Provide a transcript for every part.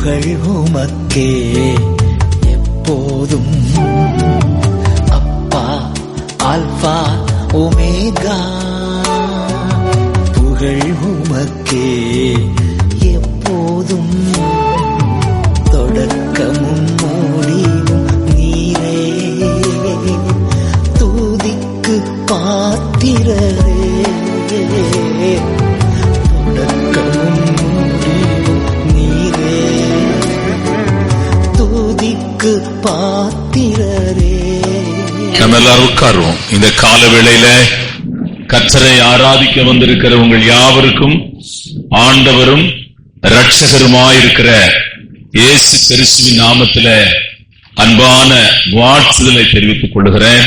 புகழ் உமக்கே எப்போதும். அப்பா ஆல்பா ஒமேகா, புகழ் உமக்கே எப்போதும். தொடக்கமும் முடிவும் நீரே, துதிக்கு பாத்திரரே. தொடக்கமும் முடிவும் நீரே, துதிக்கு பாத்திரரே. நம்ம எல்லாரும் உட்காருவோம். இந்த கால வேளையில கர்த்தரை ஆராதிக்க வந்திருக்கிற உங்கள் யாவருக்கும் ஆண்டவரும் இரட்சகருமாயிருக்கிற இயேசு கிறிஸ்துவின் நாமத்தில அன்பான வாழ்த்துதலை தெரிவித்துக் கொள்கிறேன்.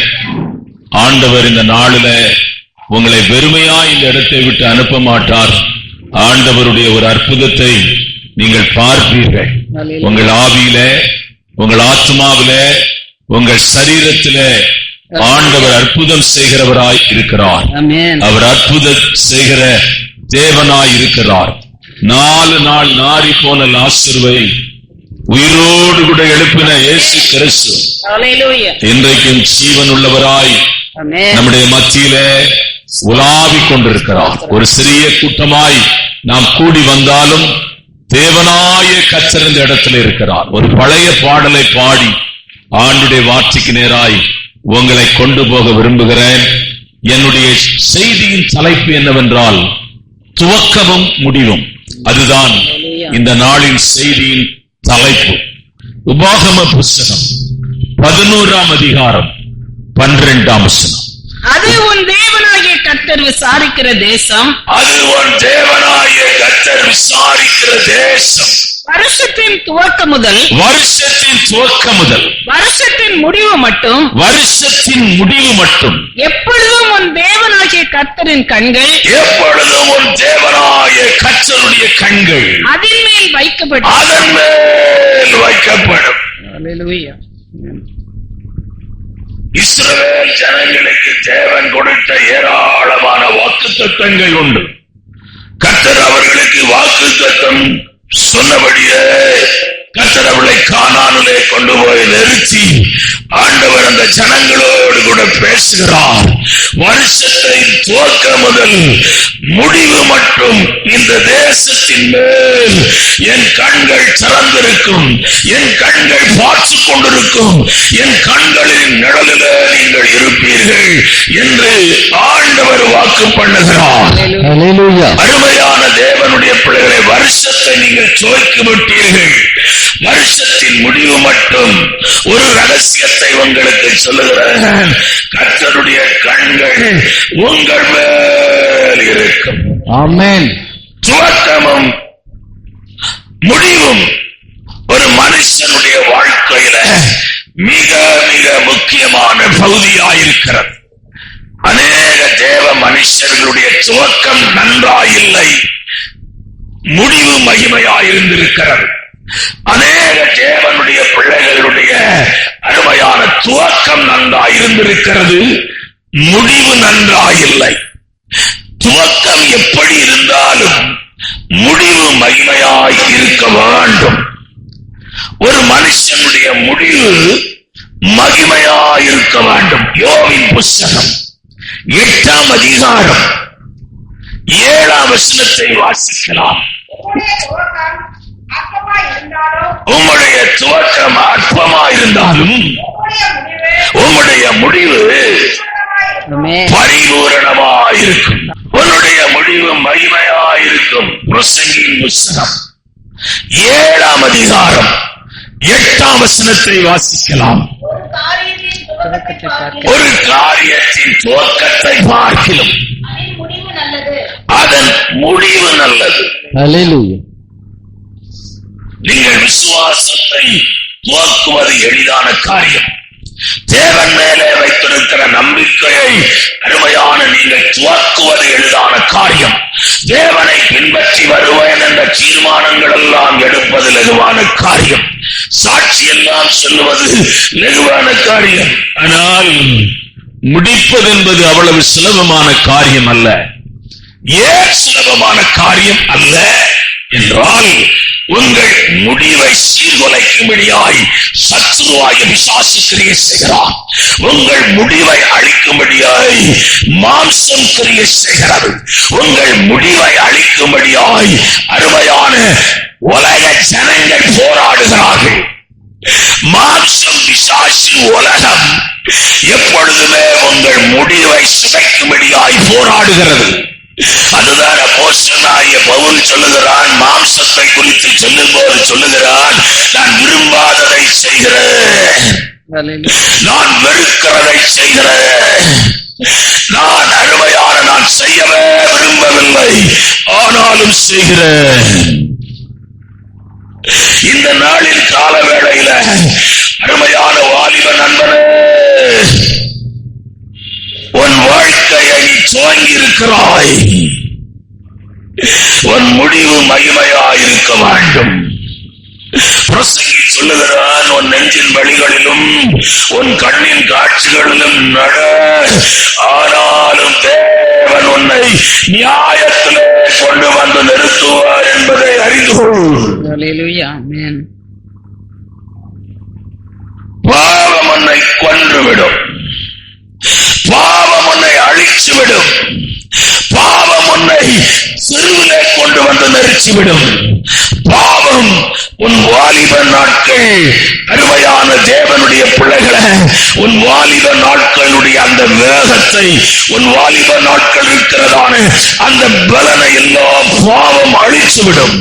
ஆண்டவர் இந்த நாளில உங்களை வெறுமையா இந்த இடத்தை விட்டு அனுப்ப மாட்டார். ஆண்டவருடைய ஒரு அற்புதத்தை நீங்கள் பார்ப்பீர்கள். உங்கள் ஆவியில, உங்கள் ஆத்மாவில, உங்கள் சரீரத்தில ஆண்டவர் அற்புதம் செய்கிறவராய் இருக்கிறார். அவர் அற்புதம் செய்கிற தேவனாய் இருக்கிறார். 4 நாள் நாரி போன லாசருவை உயிரோடு கூட எழுப்பின இயேசு கிறிஸ்து இன்றைக்கும் ஜீவன் உள்ளவராய் நம்முடைய மத்தியிலே உலாவிக் கொண்டிருக்கிறார். ஒரு சிறிய கூட்டமாய் நாம் கூடி வந்தாலும் தேவனாய கர்த்தர் இந்த இடத்துல இருக்கிறார். ஒரு பழைய பாடலை பாடி ஆண்டுடைய வார்த்தைக்கு நேராய் உங்களை கொண்டு போக விரும்புகிறேன். என்னுடைய செய்தியின் தலைப்பு என்னவென்றால் துவக்கமும் முடிவும். அதுதான் இந்த நாளின் செய்தியின் தலைப்பு. உபாகம புஸ்தகம் 11ஆம் அதிகாரம் 12ஆம் வசனம். அது உன் தேவனாகிய கர்த்தர் விசாரிக்கிற தேசம், அது உன் தேவனாகிய கர்த்தர் விசாரிக்கிற தேசம். வருஷத்தின் துவக்க முதல் வருஷத்தின் முடிவு மட்டும் எப்பொழுதும் உன் தேவனாகிய கர்த்தரின் கண்கள் அதன் மேல் வைக்கப்படும். இஸ்ரவேல் ஜனங்களுக்கு தேவன் கொடுத்த ஏராளமான வாக்குத்தத்தங்கள் உண்டு. கர்த்தர் அவர்களுக்கு வாக்குத்தத்தம் சொன்னபடியே கர்த்தர் அவளை கானானிலே கொண்டு போய் நிறுத்தி ஆண்டவர் அந்த ஜனங்களோடு கூட பேசுகிறார். வருஷத்தின் துவக்க முதல் முடிவு மட்டும் இந்த தேசத்தின் மேல் என் கண்கள் திறந்திருக்கும், என் கண்கள் பார்த்து கொண்டிருக்கும், என் கண்களின் நிழலிலே நீங்கள் இருப்பீர்கள் என்று ஆண்டவர் வாக்கு பண்ணுகிறார். அருமையான தேவனுடைய பிள்ளைகளை, வருஷத்தை நீங்கள் துவக்கி விட்டீர்கள். வருஷத்தின் முடிவு மட்டும் ஒரு ரகசியத்தை உங்களுக்கு சொல்லுகிறேன். கர்த்தருடைய கண்கள் உங்கள் மேல் இருக்கும். ஆமென். துவக்கமும் முடிவும் ஒரு மனுஷனுடைய வாழ்க்கையில மிக மிக முக்கியமான பகுதியாயிருக்கிறது. அநேக தேவ மனுஷர்களுடைய துவக்கம் நன்றாயில்லை, முடிவு மகிமையாயிருந்திருக்கிறது. அநேக தேவனுடைய பிள்ளைகளுடைய அருமையான துவக்கம் நன்றாயிருந்திருக்கிறது, முடிவு நன்றாயில்லை. துவக்கம் எப்படி இருந்தாலும் முடிவு மகிமையாய் இருக்க வேண்டும். ஒரு மனுஷனுடைய முடிவு மகிமையாயிருக்க வேண்டும். யோபின் புஸ்தகம் 8ஆம் அதிகாரம் 7ஆம் வசனத்தை வாசிக்கலாம். உம்முடைய துவக்கம் அற்பமாயிருந்தாலும் உம்முடைய முடிவு பரிபூரணமாயிருக்கும். உன்னுடைய முடிவு மகிமையாயிருக்கும். பிரசங்கியின் புஸ்தகம் 7ஆம் அதிகாரம் 8ஆம் வசனத்தை வாசிக்கலாம். ஒரு காரியத்தின் துவக்கத்தை பார்க்கிலும் அதன் முடிவு நல்லது. அல்லேலூயா. நீங்கள் விசுவாசத்தை துவக்குவது எளிதான காரியம். தேவன் மேலே வைத்திருக்கிற நம்பிக்கையை அருமையான நீங்கள் துவக்குவது எளிதான காரியம். தேவனை பின்பற்றி வருவேன் என்ற தீர்மானங்கள் எல்லாம் எடுப்பது லகுவான காரியம். சாட்சி எல்லாம் சொல்லுவது லகுவான காரியம். ஆனால் முடிப்பது என்பது அவ்வளவு சுலபமான காரியம் அல்ல. ஏன் சுலபமான காரியம் அல்ல என்றால், உங்கள் முடிவை சீர்குலைக்கும்படியாய் சத்துருவாய பிசாசு கிரியை செய்கிறான். உங்கள் முடிவை அழிக்கும்படியாய் மாம்சம் கிரியை செய்கிறது. உங்கள் முடிவை அழிக்கும்படியாய் அருமையான உலக ஜனங்கள் போராடுகிறார்கள். மாம்சம் பிசாசின் உலகம் எப்பொழுதுமே உங்கள் முடிவை சிதைக்கும்படியாய் போராடுகிறது. அதுதான் அப்போஸ்தலனாகிய பவுல் சொல்லுகிறான். மாம்சத்தை குறித்து சொல்லும்போது சொல்லுகிறான், நான் விரும்பாததை செய்கிறேன், நான் வெறுக்கிறதை செய்கிறேன், நான் அருமையான நான் செய்யவே விரும்பவில்லை, ஆனாலும் செய்கிறேன். இந்த நாளின் கால வேளையில அருமையான வாலிப நண்பனே, உன் வாழ்க்கையை நீ துவங்கி இருக்கிறாய். உன் முடிவு மகிமையாயிருக்க வேண்டும். பிரசங்கி சொல்லுகிறான், உன் நெஞ்சின் வழிகளிலும் உன் கண்ணின் காட்சிகளிலும் நட, ஆனாலும் தேவன் உன்னை நியாயத்திலே கொண்டு வந்து நிறுத்துவார் என்பதை அறிந்து கொள். பாவம் உன்னை கொன்றுவிடும், பாவம் உன்னை அழிச்சுவிடும், பாவம் உன்னை சிறுவிலே கொண்டு வந்து நிறுத்திவிடும். பாவம் உன் வாலிப நாட்கள், அருமையான தேவனுடைய பிள்ளைகளை, உன் வாலிப நாட்களுடைய அந்த வேகத்தை, உன் வாலிப நாட்கள் இருக்கிறதான அந்த பலனை எல்லாம் பாவம் அழிச்சுவிடும்.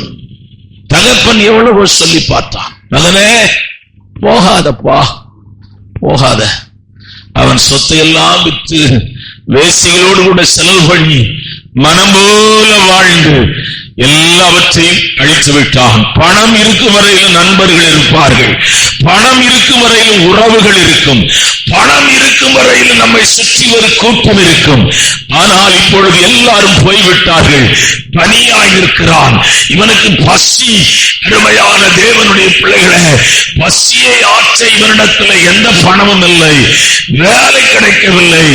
தகப்பன் எவ்வளவோ சொல்லி பார்த்தான், மகனே போகாதப்பா போகாத. அவன் சொத்தை எல்லாம் விற்று வேசிகளோடு கூட செலவு பண்ணி மனம் போல வாழ்ந்து எல்லாவற்றையும் அழித்து விட்டான். பணம் இருக்கும் வரையிலும் நண்பர்கள் இருப்பார்கள், பணம் இருக்கும் வரையிலும் உறவுகள் இருக்கும், பணம் இருக்கும் வரையிலும் நம்மை சுற்றி ஒரு கூட்டம் இருக்கும். ஆனால் இப்பொழுது எல்லாரும் போய்விட்டார்கள், தனியாய் இருக்கிறான். இவனுக்கு பசி. அருமையான தேவனுடைய பிள்ளைகளை, பசியை ஆற்ற இவனிடத்தில் எந்த பணமும் இல்லை, வேலை கிடைக்கவில்லை.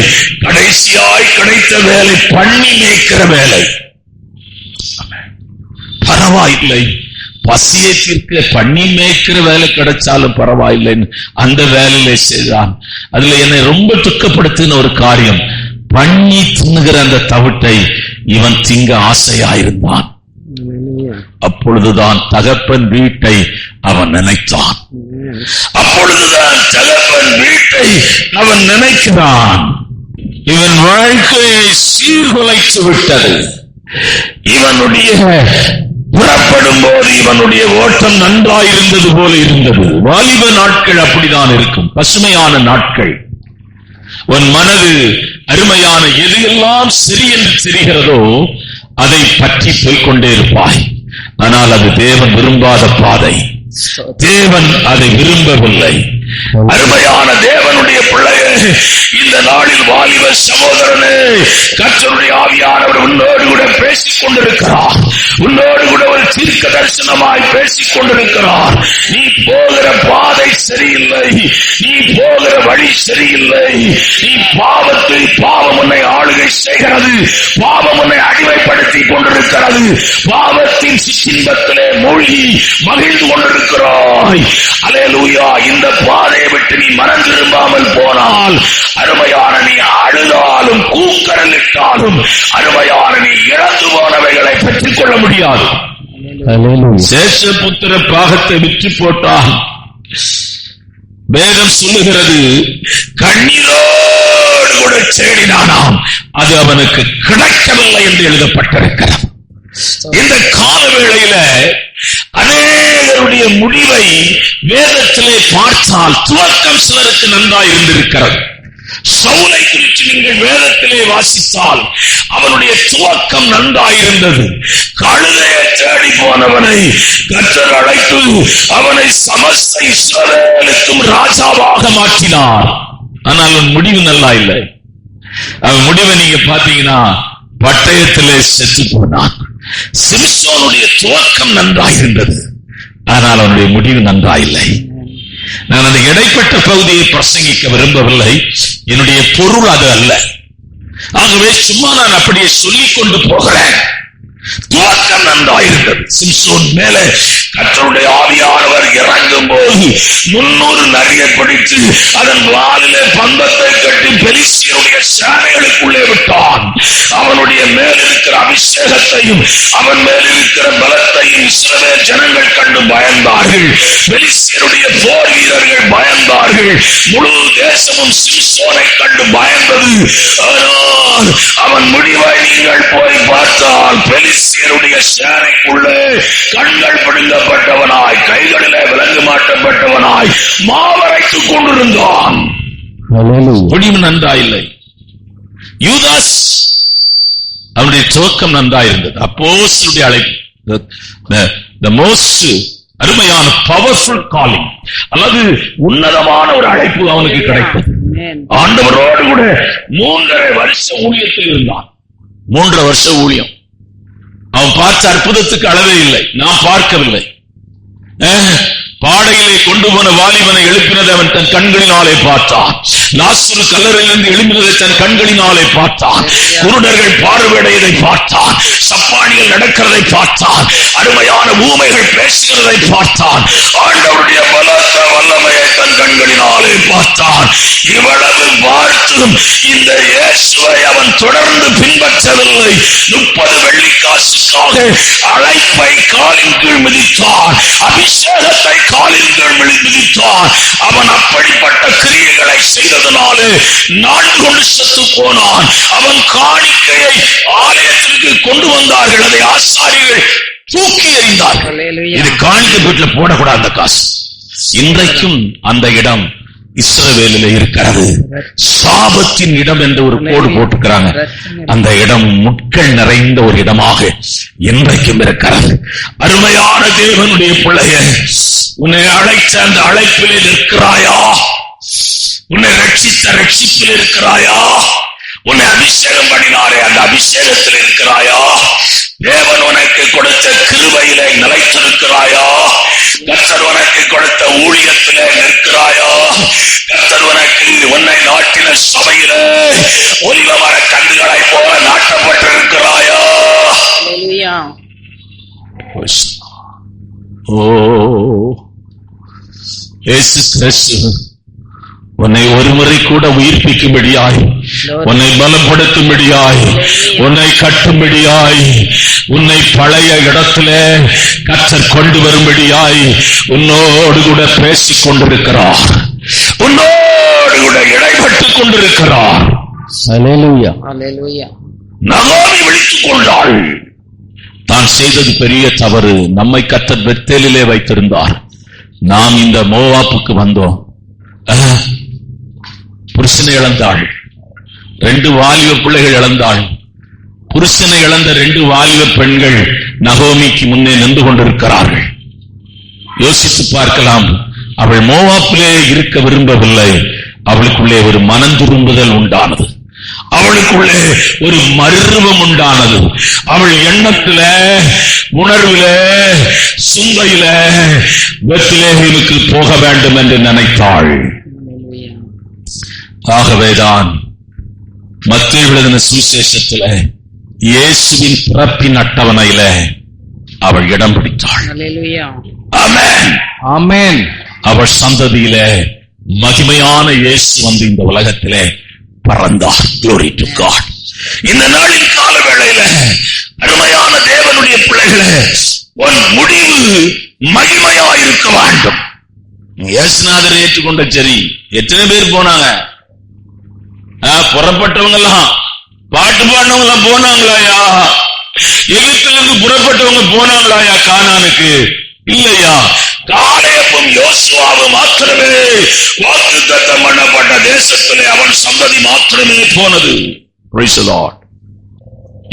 கடைசியாய் கிடைத்த வேலை பண்ணி மேய்க்கிற வேலை. பரவாயில்லை, பசியை தீர்க்க பண்ணி மேய்க்கிற வேலை கிடைச்சாலும் பரவாயில்லைன்னு அந்த வேலையிலே செய்தான். அதுல என்னை ரொம்ப துக்கப்படுத்தின ஒரு காரியம், பண்ணி தின்னுகிற அந்த தவிட்டை இவன் திங்க ஆசையாயிருந்தான். அப்பொழுதுதான் தகப்பன் வீட்டை அவன் நினைத்தான். அப்பொழுதுதான் தகப்பன் வீட்டை அவன் நினைக்கிறான். இவன் வாழ்க்கையை சீர்குலைத்து விட்டது. இவனுடைய புறப்படும் போது இவனுடைய ஓட்டம் நன்றாயிருந்தது போல இருந்தது. வாலிப நாட்கள் அப்படிதான் இருக்கும், பசுமையான நாட்கள். உன் மனது அருமையான எது எல்லாம் சரி என்று தெரிகிறதோ அதை பற்றி போய்கொண்டே இருப்பாய். ஆனால் அது தேவன் விரும்பாத பாதை. தேவன் அதை விரும்பவில்லை. அருமையான தேவனுடைய பிள்ளையே, இந்த நாளில் வாலிப சகோதரனே, கர்த்தருடைய ஆவியானவர் உன்னோடு கூட பேசிக் கொண்டிருக்கிறார். உன்னோடு கூட ஒரு தீர்க்க தரிசனமாய் பேசிக் கொண்டிருக்கிறார். நீ போகிற பாதை சரியில்லை, நீ போகிற வழி சரியில்லை. நீ பாவத்தில் பாவம் உன்னை ஆளுகை செய்கிறது, பாவம் உன்னை அடிமைப்படுத்திக் கொண்டிருக்கிறது. பாவத்தின் சிற்றின்பத்திலே மூழ்கி மகிழ்ந்து கொண்டிருக்கிறாய். அல்லேலூயா. இந்த பாதையை விட்டு நீ மனம் திரும்பாமல் போனால், அருமையான நீ அழுதாலும் கூக்கரலிட்டாலும், அருமையான நீ இழந்து போனவைகளை பெற்றுக் கொள்ள முடியாது. சேஷபுத்திர பாகத்தை விற்று போட்டால் வேதம் சொல்லுகிறது, கண்ணீரோடு கூட தேடினானாம், அது அவனுக்கு கிடைக்கவில்லை என்று எழுதப்பட்டிருக்கிறது. இந்த கால வேளையில அநேகருடைய முடிவை வேதத்திலே பார்த்தால் துவக்கம் சிலருக்கு நன்றாய் இருந்திருக்கிறது. சவுலை குறித்து நீங்கள் வேதத்திலே வாசித்தால் அவனுடைய துவக்கம் நன்றாயிருந்தது. கழுதையை தேடி போனவனை கர்த்தர் அழைத்து அவனை சமஸ்த இஸ்ரவேலுக்கும் ராஜாவாக மாற்றினார். ஆனால் அவன் முடிவு நல்லா இல்லை. அவன் முடிவை நீங்க பாத்தீங்கன்னா பட்டயத்திலே செத்து போனான். சிம்சோனுடைய துவக்கம் நன்றாயிருந்தது, ஆனால் அவனுடைய முடிவு நன்றாயில்லை. நான் அந்த இடைப்பட்ட பகுதியை பிரசங்கிக்க விரும்பவில்லை, என்னுடைய பொருள் அது அல்ல. ஆகவே சும்மா நான் அப்படியே சொல்லிக் கொண்டு போகிறேன். துவக்கம் நன்றாயிருந்தது. சிம்சோன் மேலே கர்த்தருடைய ஆவியானவர் இறங்கும் போது 300 நரியை பிடித்து அதன் வாலிலே பந்தத்தை கட்டி பெலிஸ்தியருடைய சேனைகளுக்குள்ளே விட்டான். அவனுடைய மேல் இருக்கிற அபிஷேகத்தையும் அவன் மேல் இருக்கிற பலத்தையும் இஸ்ரவேல் ஜனங்கள் கண்டு பயந்தார்கள். பெலிஸ்தியருடைய போர் வீரர்கள் பயந்தார்கள். முழு தேசமும் சிம்சோனை கண்டு பயந்தது. ஆனால் அவன் முடிவை நீங்கள் போய் பார்த்தால் பெலிஸ்தியருடைய சேனைக்குள்ளே கண்கள் பிடுங்கப்பட்டவனாய், கைகளிலே விலங்கு மாட்டப்பட்டவனாய் மாவரைத்துக் கொண்டிருந்தான். முடிவு நன்றாயில்லை. யூதாஸ் அவனுடைய துவக்கம் நன்றாயிருந்தது. அப்போஸ்தலருடைய அழைப்பு, the most அருமையான பவர்ஃபுல் காலிங், அல்லது உன்னதமான ஒரு அழைப்பு அவனுக்கு கிடைத்தது. ஆண்டவரோடு கூட 3.5 வருஷ ஊழியத்தில் இருந்தான். 3.5 வருஷ ஊழியம். அவன் பார்த்த அற்புதத்துக்கு அளவே இல்லை. நான் பார்க்கவில்லை. பாடையிலே கொண்டு போன வாலிபனை எழுப்பினதை அவன் தன் கண்களினாலே பார்த்தான். லாசரு கல்லறையிலிருந்து எழுப்பினதை தன் கண்களினாலே பார்த்தான். குருடர்கள் பார்வையடையதை பார்த்தான். சப்பானிகள் நடக்கிறதை பார்த்தான். அருமையான ஊமைகள் பேசுகிறதை பார்த்தான். ஆண்டவருடைய பலத்த வல்லமையை தன் கண்களினாலே பார்த்தான். இவ்வளவு பார்த்தும் இந்த இயேசுவை அவன் தொடர்ந்து பின்பற்றவில்லை. 30 வெள்ளிக்காசுக்காக அழைப்பை காலின் கீழ் மிதித்தான். அபிஷேகத்தை காலின் கீழ் மிதித்தான். அவன் அப்படிப்பட்ட கிரியைகளை செய்ததனாலே நாள் கொண்டு செத்து போனான். அவன் காணிக்கையை ஆலயத்திற்கு கொண்டு வந்தார்கள். அதை ஆசாரிகள் தூக்கி எறிந்தார்கள். இது காணிக்கை வீட்டில் போடக்கூடாது அந்த காசு. இன்றைக்கும் அந்த இடம் இஸ்ரவேலிலே இருக்கிறது. சாபத்தின் இடம் என்று ஒரு கோடு போட்டுக்கிறாங்க. அந்த இடம் முட்கள் நிறைந்த ஒரு இடமாக இன்றைக்கும் இருக்கிறது. அருமையான தேவனுடைய பிள்ளையே, உன்னை அழைத்த அந்த அழைப்பிலே இருக்கிறாயா? உன்னை ரட்சித்த ரட்சிப்பில் இருக்கிறாயா? உன்னை அபிஷேகம் பண்ணினாரே அந்த அபிஷேகத்தில் இருக்கிறாயா? தேவன் உனக்கு கொடுத்த கிருபையிலே நிலைத்திருக்கிறாயா? கர்த்தர் உனக்கு கொடுத்த ஊழியத்திலே நிற்கிறாயா? கர்த்தர் உன்னை நாட்டின சபையிலே ஒலிவமர கன்றுகளை போல நாட்டப்பட்டிருக்கிறாயா? இயேசு கிறிஸ்து உன்னை ஒருமுறை கூட உயிர்ப்பிக்கும்படியாய், உன்னை பலப்படுத்தும்படியாய், உன்னை கட்டும்படியாய், உன்னை பழைய இடத்திலே கர்த்தர் கொண்டு வரும்படியாய் உன்னோடு கூட பேசிக் கொண்டிருக்கிறார். உன்னோடு கூட இடைப்பட்டுக் கொண்டிருக்கிறார். ஹல்லேலூயா. நகோமி விழித்துக் கொண்டாள். தான் செய்தது பெரிய தவறு. நம்மை கர்த்தர் பெத்தேலிலே வைத்திருந்தார். நாம் இந்த மோவாப்புக்கு வந்தோம். புருஷனை இழந்தாள். 2 வாலிப பிள்ளைகள் இழந்தாள். புருஷனை இழந்த 2 வாலிப பெண்கள் நகோமிக்கு முன்னே நின்று கொண்டிருக்கிறார்கள். யோசித்து பார்க்கலாம். அவள் மோவாப்பிலே இருக்க விரும்பவில்லை. அவளுக்குள்ளே ஒரு மனம் திரும்புதல் உண்டானது. அவளுக்குள்ளே ஒரு மருவம் உண்டானது. அவள் எண்ணத்திலே, உணர்விலே, சிந்தையிலே பெத்லெகேமுக்கு போக வேண்டும் என்று நினைத்தாள். ஆகவேதான் மத்தேயு எழுதின சுவிசேஷத்திலே இயேசுவின் பிறப்பின் அட்டவணையிலே அவள் இடம் பிடித்தாள். ஆமென், ஆமென். அவள் சந்ததியிலே மகிமையான இயேசு வந்து இந்த உலகத்திலே பறந்தார். Glory to God. இந்த நாளின் கால வேளையில அருமையான தேவனுடைய பிள்ளைகளே, உன் முடிவு மகிமையா இருக்க வேண்டும். இயேசுநாதரை ஏற்றுக்கொண்ட சரி, எத்தனை பேர் போனாங்க? புறப்பட்டவங்க எல்லாம், பாட்டு பாடினவங்க எல்லாம் போனாங்களாயா? எகிப்திலிருந்து புறப்பட்டவங்க போனாங்களாயா கானானுக்கு? இல்லையா. காலேபும் யோசுவாவும் மாத்திரமே வாக்குத்தத்தம் பண்ணப்பட்ட தேசத்திலே அவன் சந்ததி மாத்திரமே போனது. Praise the Lord.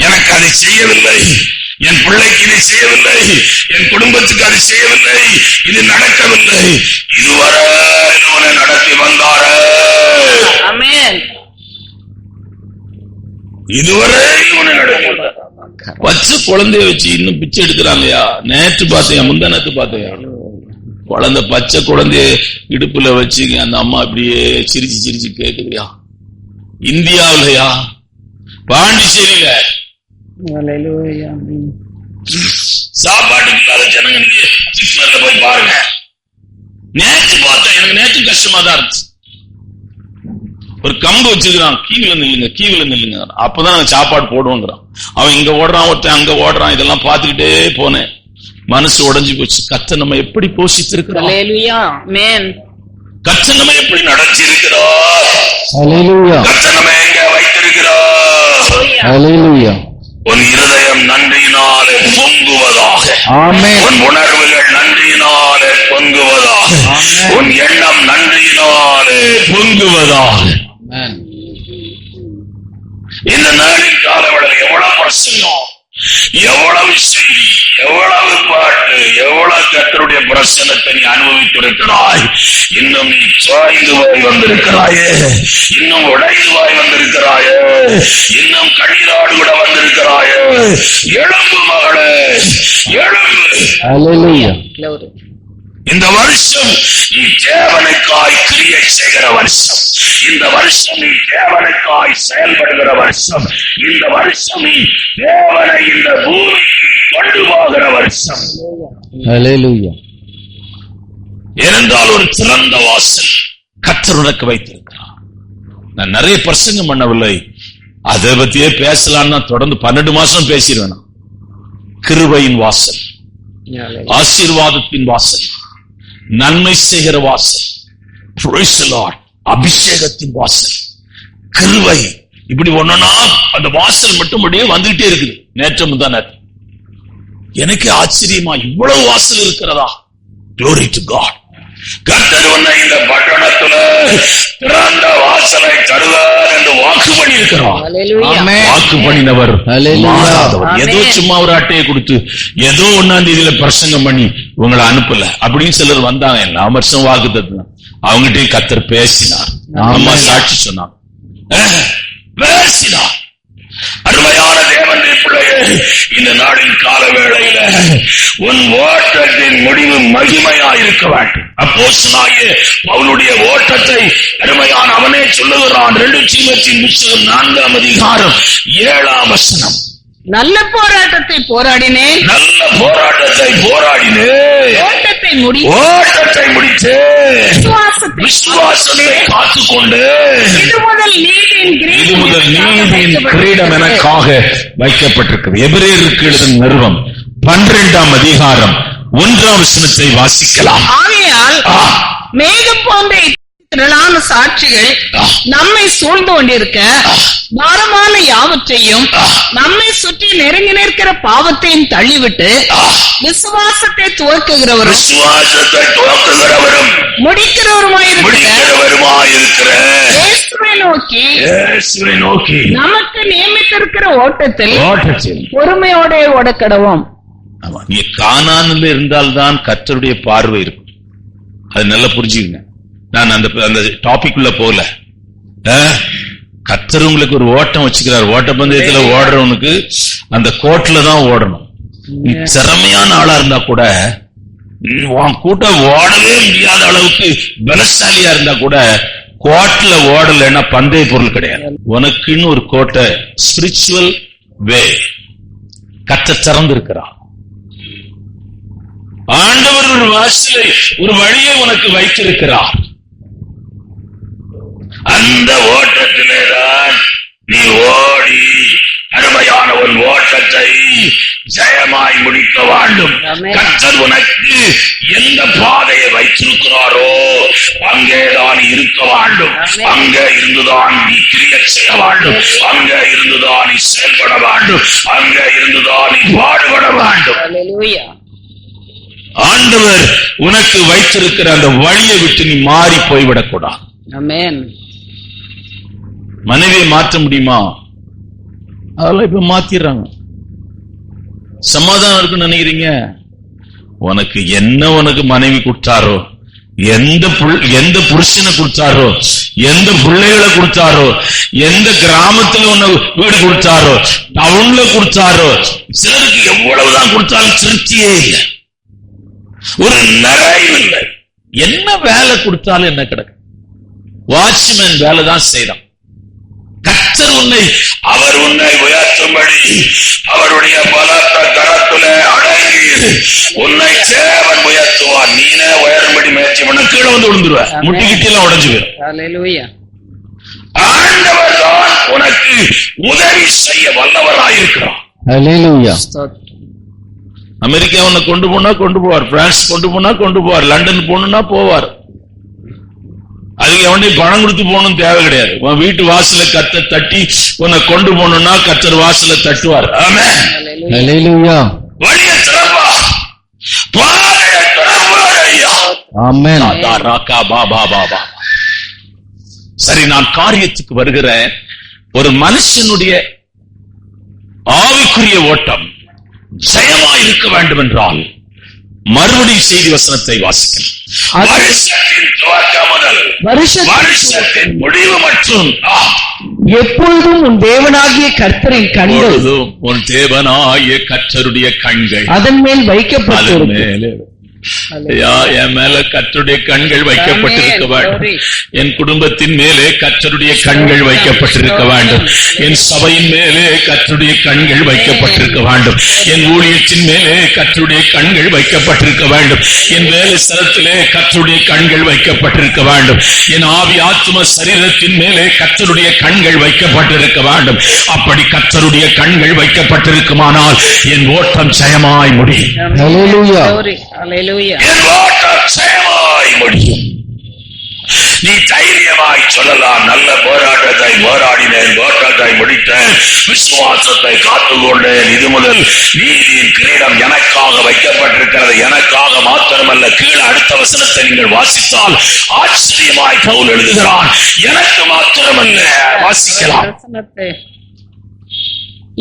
எனக்கு அதை செய்யவில்லை, என் பிள்ளைக்கு இது செய்யவில்லை, என் குடும்பத்துக்கு அது செய்யவில்லை, இது நடக்கவில்லை, இதுவரை உன்னை நடத்தி வந்தாரே. ஆமென். இதுவரை உன்னை நடத்தி வச்சு குழந்தைய வச்சு இன்னும் பிச்சை எடுக்கிறாங்கயா. நேற்று பார்த்தையா, முந்தானத்து பார்த்தையா, குழந்தை பச்சை குழந்தைய இடுப்புல வச்சு அந்த அம்மா அப்படியே சிரிச்சு சிரிச்சு கேக்குறியா? இந்தியாவிலயா, பாண்டிச்சேரியில சாப்பாடு இல்லாத ஜனங்க நீங்க ஜிப்மர்ல போய் பாருங்க. நேற்று பார்த்தேன், எனக்கு நேற்று கஷ்டமா தான் இருந்துச்சு. ஒரு கம்பு வச்சிருக்கான், கீவில நில்லுங்க அப்பதான் நாங்க சாப்பாடு போடுவோங்கிறான். அவன் இங்க ஓடுறான், ஒருத்தன் அங்க ஓடுறான். இதெல்லாம் பார்த்துக்கிட்டே போனேன், மனசு உடைஞ்சு போச்சு. கர்த்தர் நம்ம எப்படி போஷித்திருக்கிறோம், கர்த்தர் நம்ம எப்படி நடத்திருக்கிறோம், கர்த்தர் நம்ம எங்க வைத்திருக்கிறோம். உன் இருதயம் நன்றியினாலே பொங்குவதாக, உன் உணர்வுகள் நன்றியினாலே பொங்குவதாக, உன் எண்ணம் நன்றியினாலே பொங்குவதாக. இந்த நாளின் காலவெளியில் எவ்வளவு பிரசங்கம், எவ்வளவு செய்தி, எவ்வளவு பாட்டு, எவ்வளவு கர்த்தருடைய பிரசன்னத்தை நீ அனுபவித்திருக்கிறாய். இன்னும் நீ சாய்ந்து போய் வந்திருக்கிறாயே, இன்னும் உடைந்து போய் வந்திருக்கிறாயே, இன்னும் கண்ணீரோடு கூட வந்திருக்கிறாயே. எழும்பு மகளே, எழும்பு. இந்த வருஷம் நீ தேவனுக்காய் கிரியை செய்கிற வருஷம். இந்த வருஷம் நீ தேவனுக்காய் செயல்படுகிற வருஷம். இந்த வருஷம் நீ தேவனை இந்த பூமிக்கு கொண்டு போகிற வருஷம். ஏனென்றால் ஒரு சிறந்த வாசல் கர்த்தர் உனக்கு வைத்திருக்கிறார். நான் நிறைய பிரசங்கம் பண்ணவில்லை, அதை பத்தியே பேசலாம்னா தொடர்ந்து 12 மாசம் பேசிடுவேன். கிருபையின் வாசல், ஆசீர்வாதத்தின் வாசல், நன்மை செய்கிற வாசல், அபிஷேகத்தின் வாசல், கிருபை, இப்படி ஒண்ணுனா அந்த வாசல் மட்டும் அப்படியே வந்துகிட்டே இருக்குது. நேற்று முந்தான எனக்கு ஆச்சரியமா, இவ்வளவு வாசல் இருக்கிறதா? Glory to God. கர்த்தர் உன்னை இந்த பட்டணத்துல திறந்த வாசலை தருவார் என்று வாக்கு பண்ணி இருக்கிறார். வாக்கு பண்ணினவர் மாறாதவர். ஏதோ சும்மா ஒரு அட்டையை கொடுத்து ஏதோ 1ஆம் தேதியில பிரசங்கம் பண்ணி உங்களை அனுப்பல அப்படின்னு சிலர் வந்தாங்க. எல்லா வருஷம் வாக்கு தத்துவம் அவங்ககிட்ட கர்த்தர் பேசினார். அம்மா சாட்சி சொன்னார், பேசினார். அருமையான தேவனுடைய பிள்ளையே, இந்த நாளின் கால வேளையில உன் ஓட்டத்தின் முடிவு மகிமையாயிருக்க வேண்டும். அப்போஸ்தலனாகிய பவுலுடைய ஓட்டத்தை அருமையான அவனே சொல்லுகிறான். 2 தீமோத்தேயு புத்தகம் 4ஆம் அதிகாரம் 7ஆம் வசனம். நல்ல போராட்டத்தை போராடினேன், நல்ல போராட்டத்தை போராடினேன், ஓட்டத்தை முடித்து விசுவாசத்தை காத்துக்கொண்டு இது முதல் நீதியின் கிரீடம் எனக்காக வைக்கப்பட்டிருக்கிறது. எபிரேயருக்கு எழுதின நிருபம் 12ஆம் அதிகாரம் 1ஆம் வசனத்தை வாசிக்கலாம். ஆகையால் மேகம் போன்ற திரளான சாட்சிகள் நம்மை சூழ்ந்து கொண்டிருக்க, பாரமான யாவற்றையும் நம்மை சுற்றி நெருங்கி நிற்கிற பாவத்தையும் தள்ளிவிட்டு விசுவாசத்தை துவக்குகிறவரும் முடிக்கிறவருமாயிருக்கிற இயேசுவை நோக்கி நமக்கு நியமித்திருக்கிற ஓட்டத்தில் பொறுமையோட ஓடக்கடவோம். நீ கானானில் இருந்தால்தான் கர்த்தருடைய பார்வை இருக்கும். அது நல்லா புரிஞ்சுக்கங்க. நான் அந்த டாபிக் உள்ள போகல. கர்த்தர் உங்களுக்கு ஒரு ஓட்டம் வச்சுக்கிறார். ஓட்டப்பந்தயத்துல ஓடுறவனுக்கு அந்த கோட்ல தான் ஓடணும். நீ திறமையான ஆளா இருந்தா கூட, கூட்டம் ஓடவே முடியாத அளவுக்கு பலசாலியா இருந்தா கூட, கோட்ல ஓடலைன்னா பந்தய பொருள் கிடையாது. உனக்குன்னு ஒரு கோட்டை, ஸ்பிரிச்சுவல் வே கர்த்தர் திறந்திருக்கிறார். ஆண்டவர் ஒரு வாசலை, ஒரு வழியை உனக்கு வைத்திருக்கிறார். அந்த ஓட்டத்திலேதான் நீ ஓடி அருமையான ஒரு ஓட்டத்தை ஜெயமாய் முடிக்க வேண்டும். கர்த்தர் உனக்கு எந்த பாதையை வைத்திருக்கிறாரோ அங்கேதான் இருக்க வேண்டும். அங்கே இருந்துதான் நீ கிரியை செய்ய வேண்டும். அங்கே இருந்துதான் நீ செயல்பட வேண்டும். அங்கே இருந்துதான் நீ பாடுபட வேண்டும். ஆண்டவர் உனக்கு வைத்திருக்கிற அந்த வழியை விட்டு நீ மாறி போய்விடக்கூடாது. மனைவியை மாற்ற முடியுமா? அதெல்லாம் இப்ப மாத்திடுறாங்க. சமாதானம் இருக்குன்னு நினைக்கிறீங்க? உனக்கு என்ன உனக்கு மனைவி கொடுத்தாரோ, எந்த புருஷனை கொடுத்தாரோ, எந்த பிள்ளைகளை கொடுத்தாரோ, எந்த கிராமத்துல உன்னை வீடு கொடுத்தாரோ, டவுன்ல கொடுத்தாரோ, சிலருக்கு எவ்வளவுதான் கொடுத்தாலும் திருப்தியே இல்லை, ஒரு நிறைவு இல்லை. என்ன வேலை கொடுத்தாலும் என்ன கிடைக்கும்? வாட்ச்மேன் வேலை தான் செய்யலாம். கர்த்தர் அவர் உன்னை உயர்த்தும்படி அவருடைய பலத்த கரத்திலே அடங்கி உன்னை தேவன் உயர்த்துவார். நீனே உயரும்படி முயற்சி பண்ண கீழே வந்து விழுந்துருவ, முட்டிக்கிட்டு எல்லாம் உடைஞ்சு போயிடும். ஆண்டவர் தான் உனக்கு உதவி செய்ய வல்லவராயிருக்கிறார். அமெரிக்கா உன்னை கொண்டு போனா கொண்டு போவார், பிரான்ஸ் கொண்டு போனா கொண்டு போவார், லண்டன் போகணும்னா போவார். அதுக்கு எவனையும் பணம் கொடுத்து போகணும் தேவை கிடையாது. உன் வீட்டு வாசல கர்த்தர் தட்டி உன்னை கொண்டு போகணும்னா கர்த்தர் வாசல தட்டுவார். ஆமென். வழியை திறப்பா, பாதையை திறப்பார் ஐயா. ஆமென். பாபா. சரி, நான் காரியத்துக்கு வருகிறேன். ஒரு மனுஷனுடைய ஆவிக்குரிய ஓட்டம் ஜெயமா இருக்க வேண்டும் என்றால் மறுபடியும் செய்தி வசனத்தை வாசிக்கணும். வருஷத்தின் முடிவு மற்றும் எப்பொழுதும் உன் தேவனாகிய கர்த்தரின் கண்கள், உன் தேவனாகிய கர்த்தருடைய கண்கள் அதன் மேல் வைக்கப்பட்டு என் மேல கர்த்தருடைய கண்கள் வைக்கப்பட்டிருக்க வேண்டும். என் குடும்பத்தின் மேலே கர்த்தருடைய கண்கள் வைக்கப்பட்டிருக்க வேண்டும். என் சபையின் மேலே கர்த்தருடைய கண்கள் வைக்கப்பட்டிருக்க வேண்டும். என் ஊழியத்தின் மேலே கர்த்தருடைய கண்கள் வைக்கப்பட்டிருக்க வேண்டும். என் வேலை ஸ்தலத்திலே கர்த்தருடைய கண்கள் வைக்கப்பட்டிருக்க வேண்டும். என் ஆவி ஆத்தும சரீரத்தின் மேலே கர்த்தருடைய கண்கள் வைக்கப்பட்டிருக்க வேண்டும். அப்படி கர்த்தருடைய கண்கள் வைக்கப்பட்டிருக்குமானால் என் ஓட்டம் ஜெயமாய் முடியும். என் ஓட்டம் ஜெயமாய் முடியும். நீ தைரியமாய் சொல்லலாம், நல்ல போராட்டத்தை போராடினேன், ஓட்டத்தை முடித்தேன், விசுவாசத்தை காத்துக்கொண்டேன். இது முதல் நீதியின் கிரீடம் எனக்காக வைக்கப்பட்டிருக்கிறது. எனக்காக மாத்திரமல்ல, கீழே அடுத்த வசனத்தை நீங்கள் வாசித்தால் ஆச்சரியமாய் பவுல் எழுதுகிறான், எனக்கு மாத்திரமல்ல. வாசிக்கலாம்.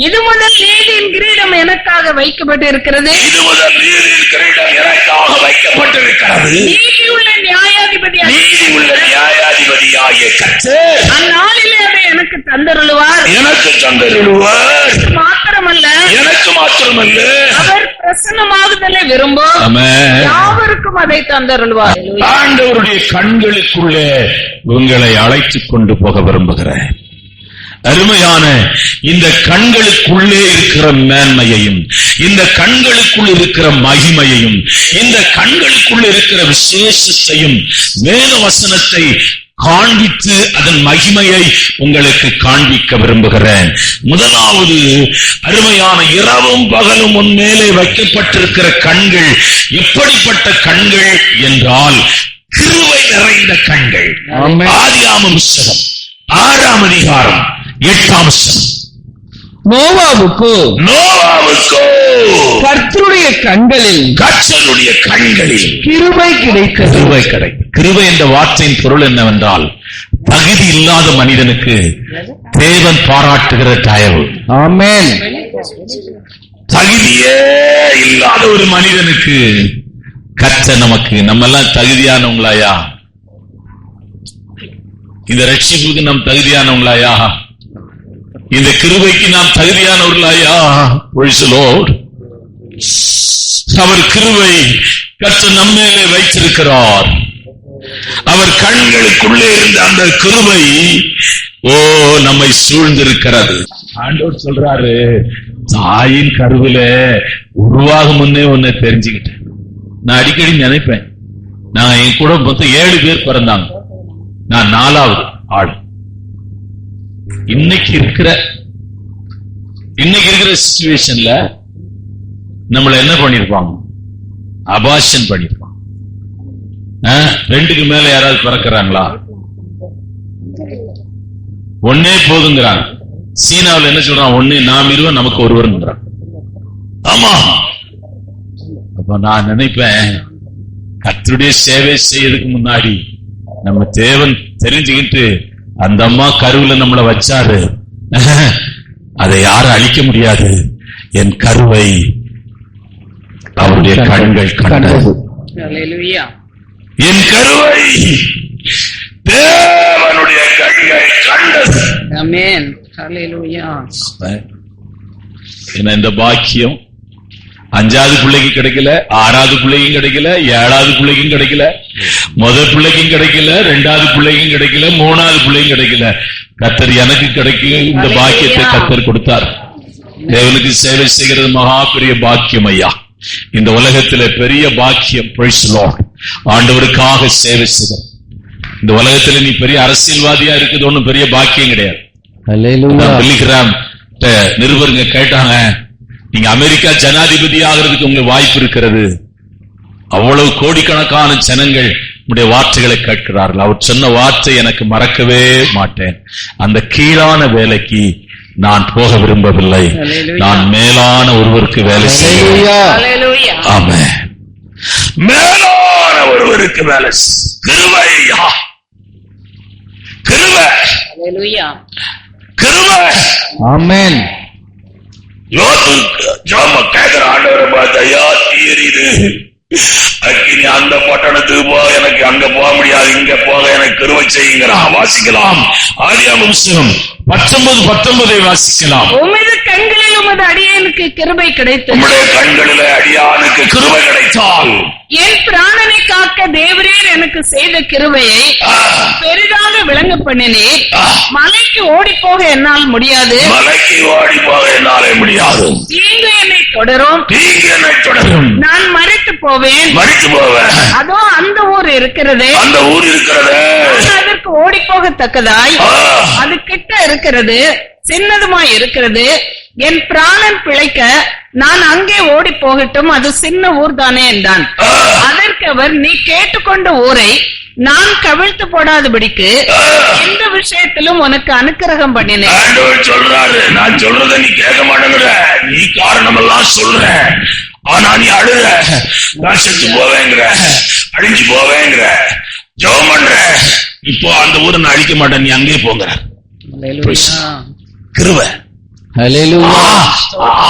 இது முதல் நீதியின் கிரீடம் எனக்காக வைக்கப்பட்டிருக்கிறது. இது முதல் நீதியின் கிரீடம் எனக்காக வைக்கப்பட்டிருக்கிறது. நீதியுள்ள நியாயாதிபதியாகிய கர்த்தர் அந்நாளிலே அதை எனக்கு தந்தருளுவார். மாத்திரமல்ல, எனக்கு மாத்திரமல்ல, அவர் பிரசன்னமாகுதலை விரும்பும் யாவருக்கும் அதை தந்தருளுவார். ஆண்டவருடைய கண்களுக்குள்ளே உங்களை அழைத்துக் கொண்டு போக விரும்புகிறேன். அருமையான இந்த கண்களுக்குள்ளே இருக்கிற மேன்மையையும், இந்த கண்களுக்குள் இருக்கிற மகிமையையும், இந்த கண்களுக்குள் இருக்கிற விசேஷத்தையும் வேத வசனத்தை காண்பித்து அதன் மகிமையை உங்களுக்கு காண்பிக்க விரும்புகிறேன். முதலாவது, அருமையான இரவும் பகலும் உன் மேலே வைக்கப்பட்டிருக்கிற கண்கள் எப்படிப்பட்ட கண்கள் என்றால் கிருபை நிறைந்த கண்கள். ஆதியாகமம் புத்தகம் 6ஆம் அதிகாரம் 8ஆம் வசனம். நோவாவுக்கு கர்த்தருடைய கண்களில் கிருபை கிடைத்தது. கிருபை என்ற வார்த்தையின் பொருள் என்னவென்றால் தகுதி இல்லாத மனிதனுக்கு தேவன் பாராட்டுகிற தயவு. ஆமென். தகுதியே இல்லாத ஒரு மனிதனுக்கு கர்த்தர் நமக்கு, நம்ம எல்லாம் தகுதியானவங்களாயா? இந்த ரட்சிப்புக்கு நாம் தகுதியானவங்களாயா? இந்த கிருபைக்கு நாம் தகுதியானவர்களாயா? அவர் கிருபை கர்த்தர் நம்மேலே வைத்திருக்கிறார். அவர் கண்களுக்குள்ளே இருந்த அந்த கிருபை நம்மை சூழ்ந்திருக்கிறது. ஆண்டவர் சொல்றாரு, தாயின் கருவில உருவாகும் முன்னே உன்னை தெரிஞ்சுக்கிட்டேன். நான் அடிக்கடி நினைப்பேன், நான் என் கூட மொத்தம் 7 பேர் பிறந்தாங்க, நான் 4வது ஆள். இன்னைக்கு இருக்கிற சிச்சுவேஷன்ல நம்மள என்ன பண்ணிருப்பாங்க? அபார்ஷன் பண்ணிருப்பாங்க. 2க்கு மேல யாராவது பிறக்கிறாங்களா? ஒன்னே போதுங்கிறாங்க. சீனாவில் என்ன சொல்றான்? ஒன்னே நாம் இருவர் நமக்கு ஒருவருங்கிறான். ஆமா. அப்ப நான் நினைப்பேன், கர்த்தருடைய சேவை செய்யறதுக்கு முன்னாடி நம்ம தேவன் தெரிஞ்சுக்கிட்டு அந்த அம்மா கருவுல நம்மளை வச்சாரு, அதை யாரும் அழிக்க முடியாது. என் கருவை அவருடைய கண்கள் கண்டது. என் கருவை தேவனுடைய கண்கள் கண்டது. ஆமென். ஹல்லேலூயா. என்ன இந்த பாக்கியம் 5வது பிள்ளைக்கு கிடைக்கல, 6வது பிள்ளைக்கும் கிடைக்கல, 7வது பிள்ளைக்கும் கிடைக்கல, முதல் பிள்ளைக்கும் கிடைக்கல, ரெண்டாவது பிள்ளைக்கும் கிடைக்கல, மூணாவது பிள்ளைக்கும் கிடைக்கல. கர்த்தர் எனக்கு கிடைக்கும் இந்த பாக்கியத்தை கர்த்தர் கொடுத்தார். தேவனுக்கு சேவை செய்கிறது மகா பெரிய பாக்கியம் ஐயா. இந்த உலகத்திலே பெரிய பாக்கியம். Praise the Lord. ஆண்டவருக்காக சேவை செய்கிறது. இந்த உலகத்துல நீ பெரிய அரசியல்வாதியா இருக்குது ஒண்ணும் பெரிய பாக்கியம் கிடையாது. பில்லிகிராம் நிருபருங்க கேட்டாங்க, நீங்க அமெரிக்கா ஜனாதிபதி ஆகிறதுக்கு உங்களுக்கு வாய்ப்பு இருக்கிறது. அவ்வளவு கோடிக்கணக்கான ஜனங்கள் உடைய வார்த்தைகளை கேட்கிறார்கள். அவர் சொன்ன வார்த்தை எனக்கு மறக்கவே மாட்டேன். அந்த கீழான வேலைக்கு நான் போக விரும்பவில்லை, நான் மேலான ஒருவருக்கு வேலை செய்ய. ஆமென். மேலான ஒருவருக்கு வேலை. கிருபையா, கிருபை, கிருபை. ஆமென். ஜோம கேக்குற ஆண்டவரை பார்த்து, ஐயா தீரிது அக்கினி அந்த பட்டணத்துக்கு போக எனக்கு அங்க போக முடியாது, இங்க போக எனக்கு கிருபை செய்யுங்கிறான். வாசிக்கலாம் ஆதியாகமம் புத்தகம் 19:19 வாசிக்கலாம். உமது கண்களில் உமது அடியானுக்கு கிருபை கிடைத்தது. உம்முடைய கண்களில் அடியானுக்கு கிருபை கிடைத்தால் என் பிராணனை காக்க தேவரீர் எனக்கு செய்த கிருபையை பெரிதாக விளங்க பண்ணினேன். மலைக்கு ஓடி போக என்னால் முடியாது, மலைக்கு ஓடி போக என்னாலே முடியாது. தீங்கு என்னை தொடரும், தீங்கு என்னை தொடரும். நான் மறித்து போவேன், மறித்து போவேன். அதோ அந்த ஊர் இருக்கிறது, அந்த ஊர் இருக்கிறது. அதற்கு ஓடி போகத்தக்கதாய் அது கிட்ட இருக்கிறது, சின்னதுமாய் இருக்கிறது. என் பிராணன் பிழைக்க நான் அங்கே ஓடி போகட்டும், அது சின்ன ஊர் தானே என்றான். அதற்கு அவர், நீ கேட்டுக்கொண்ட ஊரை நான் கவிழ்த்து போடாதபடிக்கு எந்த விஷயத்திலும் உனக்கு அனுக்கிரகம் பண்ணினேன் சொல்றாரு. நான் சொல்றத நீ கேட்க மாட்டேங்கிற, நீ காரணம் எல்லாம் சொல்ற, ஆனா நீ அழுற, நான் செத்து போவேங்கிற, அழிஞ்சு போவேங்கிற, ஜெபம் பண்ற. இப்போ அந்த ஊரை நான் அழிக்க மாட்டேன், நீ அங்கே போங்கிற. கிருபை.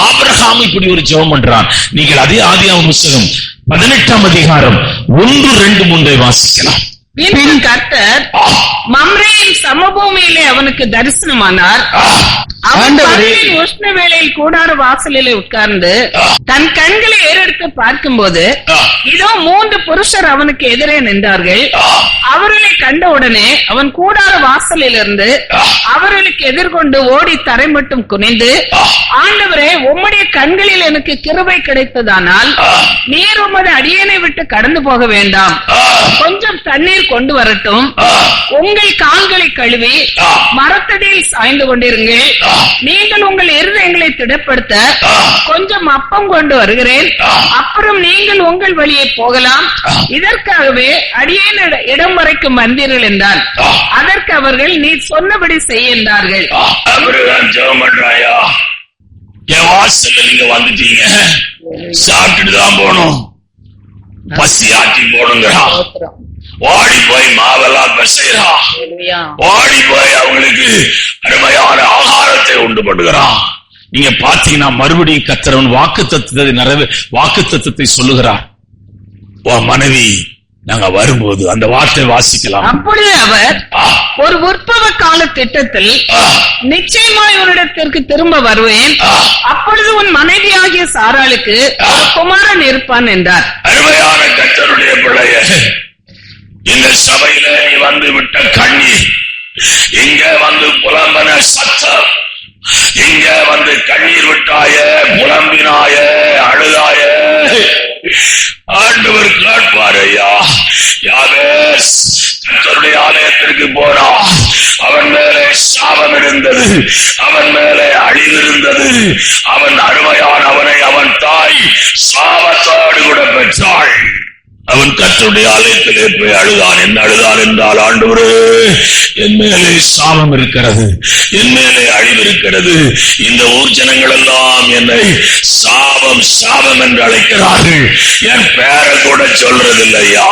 ஆபிரகாம் இப்படி ஒரு ஜெபம் பண்றான். நீங்கள் அதே ஆதியாகமம் புத்தகம் 18ஆம் அதிகாரம் 1-2-3 வாசிக்கலாம். கர்த்தர் மம்ரேயின் சமபூமியிலே அவனுக்கு தரிசனமானார். அவன் உஷ்ண வேளையில் கூடார வாசலிலே உட்கார்ந்து தன் கண்களை ஏறெடுத்து பார்க்கும்போது இதோ 3 புருஷர் அவனுக்கு எதிரே நின்றார்கள். அவர்களை கண்டவுடனே அவன் கூடார வாசலில் இருந்து அவர்களுக்கு எதிர்கொண்டு ஓடி தரை மட்டும் குனிந்து, ஆண்டவரே, உம்முடைய கண்களில் எனக்கு கிருபை கிடைத்ததானால் நீர் உமது அடியேனை விட்டு கடந்து போக வேண்டாம், கொஞ்சம் தண்ணீர் கொண்டு வரட்டும், உங்கள் கால்களை கழுவி மரத்தடியில் சாய்ந்து கொண்டிருங்கள், நீங்கள் உங்கள் இருதயங்களை திடப்படுத்த கொஞ்சம் அப்பம் கொண்டு வருகிறேன், அப்புறம் நீங்கள் உங்கள் வழியை போகலாம், இதற்காகவே அடியேன் இடம் வரைக்கும் வந்தீர்கள் என்றார். அதற்கு அவர்கள், நீ சொன்னபடி செய்ய என்றார்கள். என் வாசல்ல நீங்க வந்துட்டீங்க, சாப்பிட்டுட்டு தான் போகணும், பசி ஆட்டி போடுங்கிறா, ஓடி போய் மாவெல்லாம் பிசைறா, ஓடி போய் அவங்களுக்கு அருமையான ஆகாரத்தை உண்டு பண்ணுகிறான். நீங்க பாத்தீங்கன்னா மறுபடியும் கர்த்தர் வாக்கு தத்துவத்தை சொல்லுகிறார். மனைவி நாங்க வரும்போது அந்த வார்த்தை வாசிக்கலாம். அப்பொழுது அவர், ஒரு உற்பவ கால திட்டத்தில் நிச்சயமாய் உன்னிடத்திற்கு திரும்ப வருவேன், அப்பொழுது உன் மனைவியாகிய சாராளுக்கு ஒரு குமாரன் இருப்பான் என்றார். அருமையான கர்த்தருடைய பிள்ளையே, இந்த சபையில நீ வந்து விட்ட கண்ணீர், இங்க வந்து புலம்பன சத்தம், இங்க வந்து கண்ணீர் விட்டாய, புலம்பினாய, அழுதாய, ஆண்டவர் கேட்பார். ஐயா, யாவேஸ் கர்த்தருடைய ஆலயத்திற்கு போனா அவன் மேலே சாபம் இருந்தது, அவன் மேலே அழிவு இருந்தது, அவன் அருமையான அவனை அவன் தாய் சாபத்தோடு கூட பெற்றாள். அவன் கர்த்தருடைய ஆலயத்திலே போய் அழுதான். என்ன அழுதான் என்றால், ஆண்டவரே, என் மேலே சாபம் இருக்கிறது, என் மேலே அழிவு இருக்கிறது, இந்த ஊர் ஜனங்கள் எல்லாம் என்னை சாபம் சாபம் என்று அழைக்கிறார்கள், என் பேரை கூட சொல்றதில்லையா,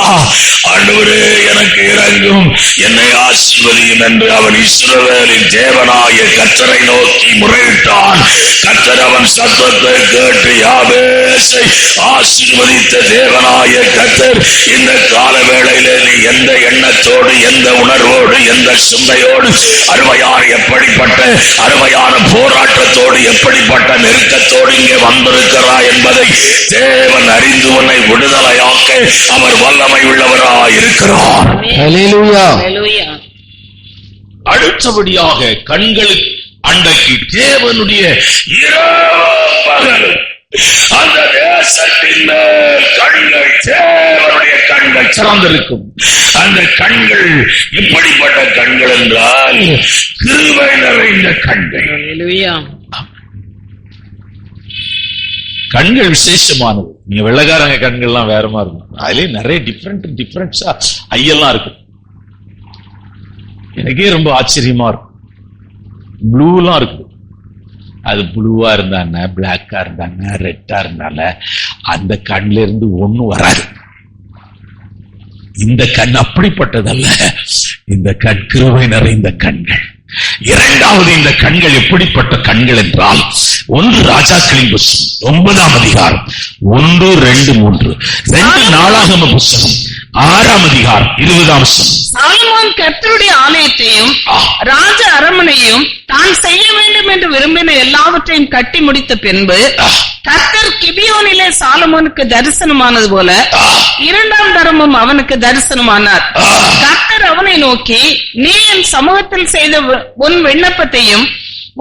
ஆண்டவரே எனக்கு இறங்கும், என்னை ஆசீர்வதியும் என்று அவன் இஸ்ரவேலின் தேவனாகிய கர்த்தரை நோக்கி முறையிட்டான். கர்த்தர் அவன் சத்தத்தை கேட்டு யாவேசை ஆசீர்வதித்த தேவனாகிய கர்த்தர் இந்த கால வேளையிலே நீ எந்த எண்ணத்தோடு, எந்த உணர்வோடு, எந்த சிந்தையோடு, அருமையான எப்படிப்பட்ட அருமையான போராட்டத்தோடு, எப்படிப்பட்ட நெருக்கத்தோடு இங்கே வந்திருக்கிறாய் என்பதை தேவன் அறிந்து உன்னை விடுதலையாக்க அவர் வல்லமை உள்ளவராய் இருக்கிறார். ஹல்லேலூயா. அடுத்தபடியாக கண்களுக்கு அண்டைக்கு தேவனுடைய இரவு பகல் அந்த தேசத்தின் மேல் கண்கள், தேவனுடைய கண்கள் திறந்திருக்கும். அந்த கண்கள் எப்படிப்பட்ட கண்கள் என்றால் கிருபை நிறைந்த கண்கள். கண்கள் விசேஷமானது. நீங்க வெள்ளக்காரங்க கண்கள்லாம் வேற மாதிரி இருக்கும். அதுலயே நிறைய டிஃபரெண்டா ஐயெல்லாம் இருக்கு. எனக்கே ரொம்ப ஆச்சரியமா இருக்கும். ப்ளூலாம் இருக்கு. அது ப்ளூவா இருந்தாங்க, பிளாக்கா இருந்தாங்க, ரெட்டா இருந்தாங்க, அந்த கண்ல இருந்து ஒண்ணும் வராது. இந்த கண் அப்படிப்பட்டதல்ல. இந்த கண் கிருபை நிறைந்த கண்கள். இரண்டாவது, இந்த கண்கள் எப்படிப்பட்ட கண்கள் என்றால், 1 ராஜாக்களின் புஸ்தகம் 9ஆம் அதிகாரம் 1, 2, 3, 2 நாளாகம புஸ்தகம் 6ஆம் அதிகாரம் 20ஆம் வசனம். சாலமோன் கர்த்தருடைய ஆலயத்தையும் ராஜ அரண்மனையும் தான் செய்ய வேண்டும் என்று விரும்பின எல்லாவற்றையும் கட்டி முடித்த பின்பு கர்த்தர் கிபியோனிலே சாலமோனுக்கு தரிசனமானது போல 2ஆம் தரமும் அவனுக்கு தரிசனமானார். கர்த்தர் அவனை நோக்கி, நீ என் சமூகத்தில் செய்த உன் விண்ணப்பத்தையும்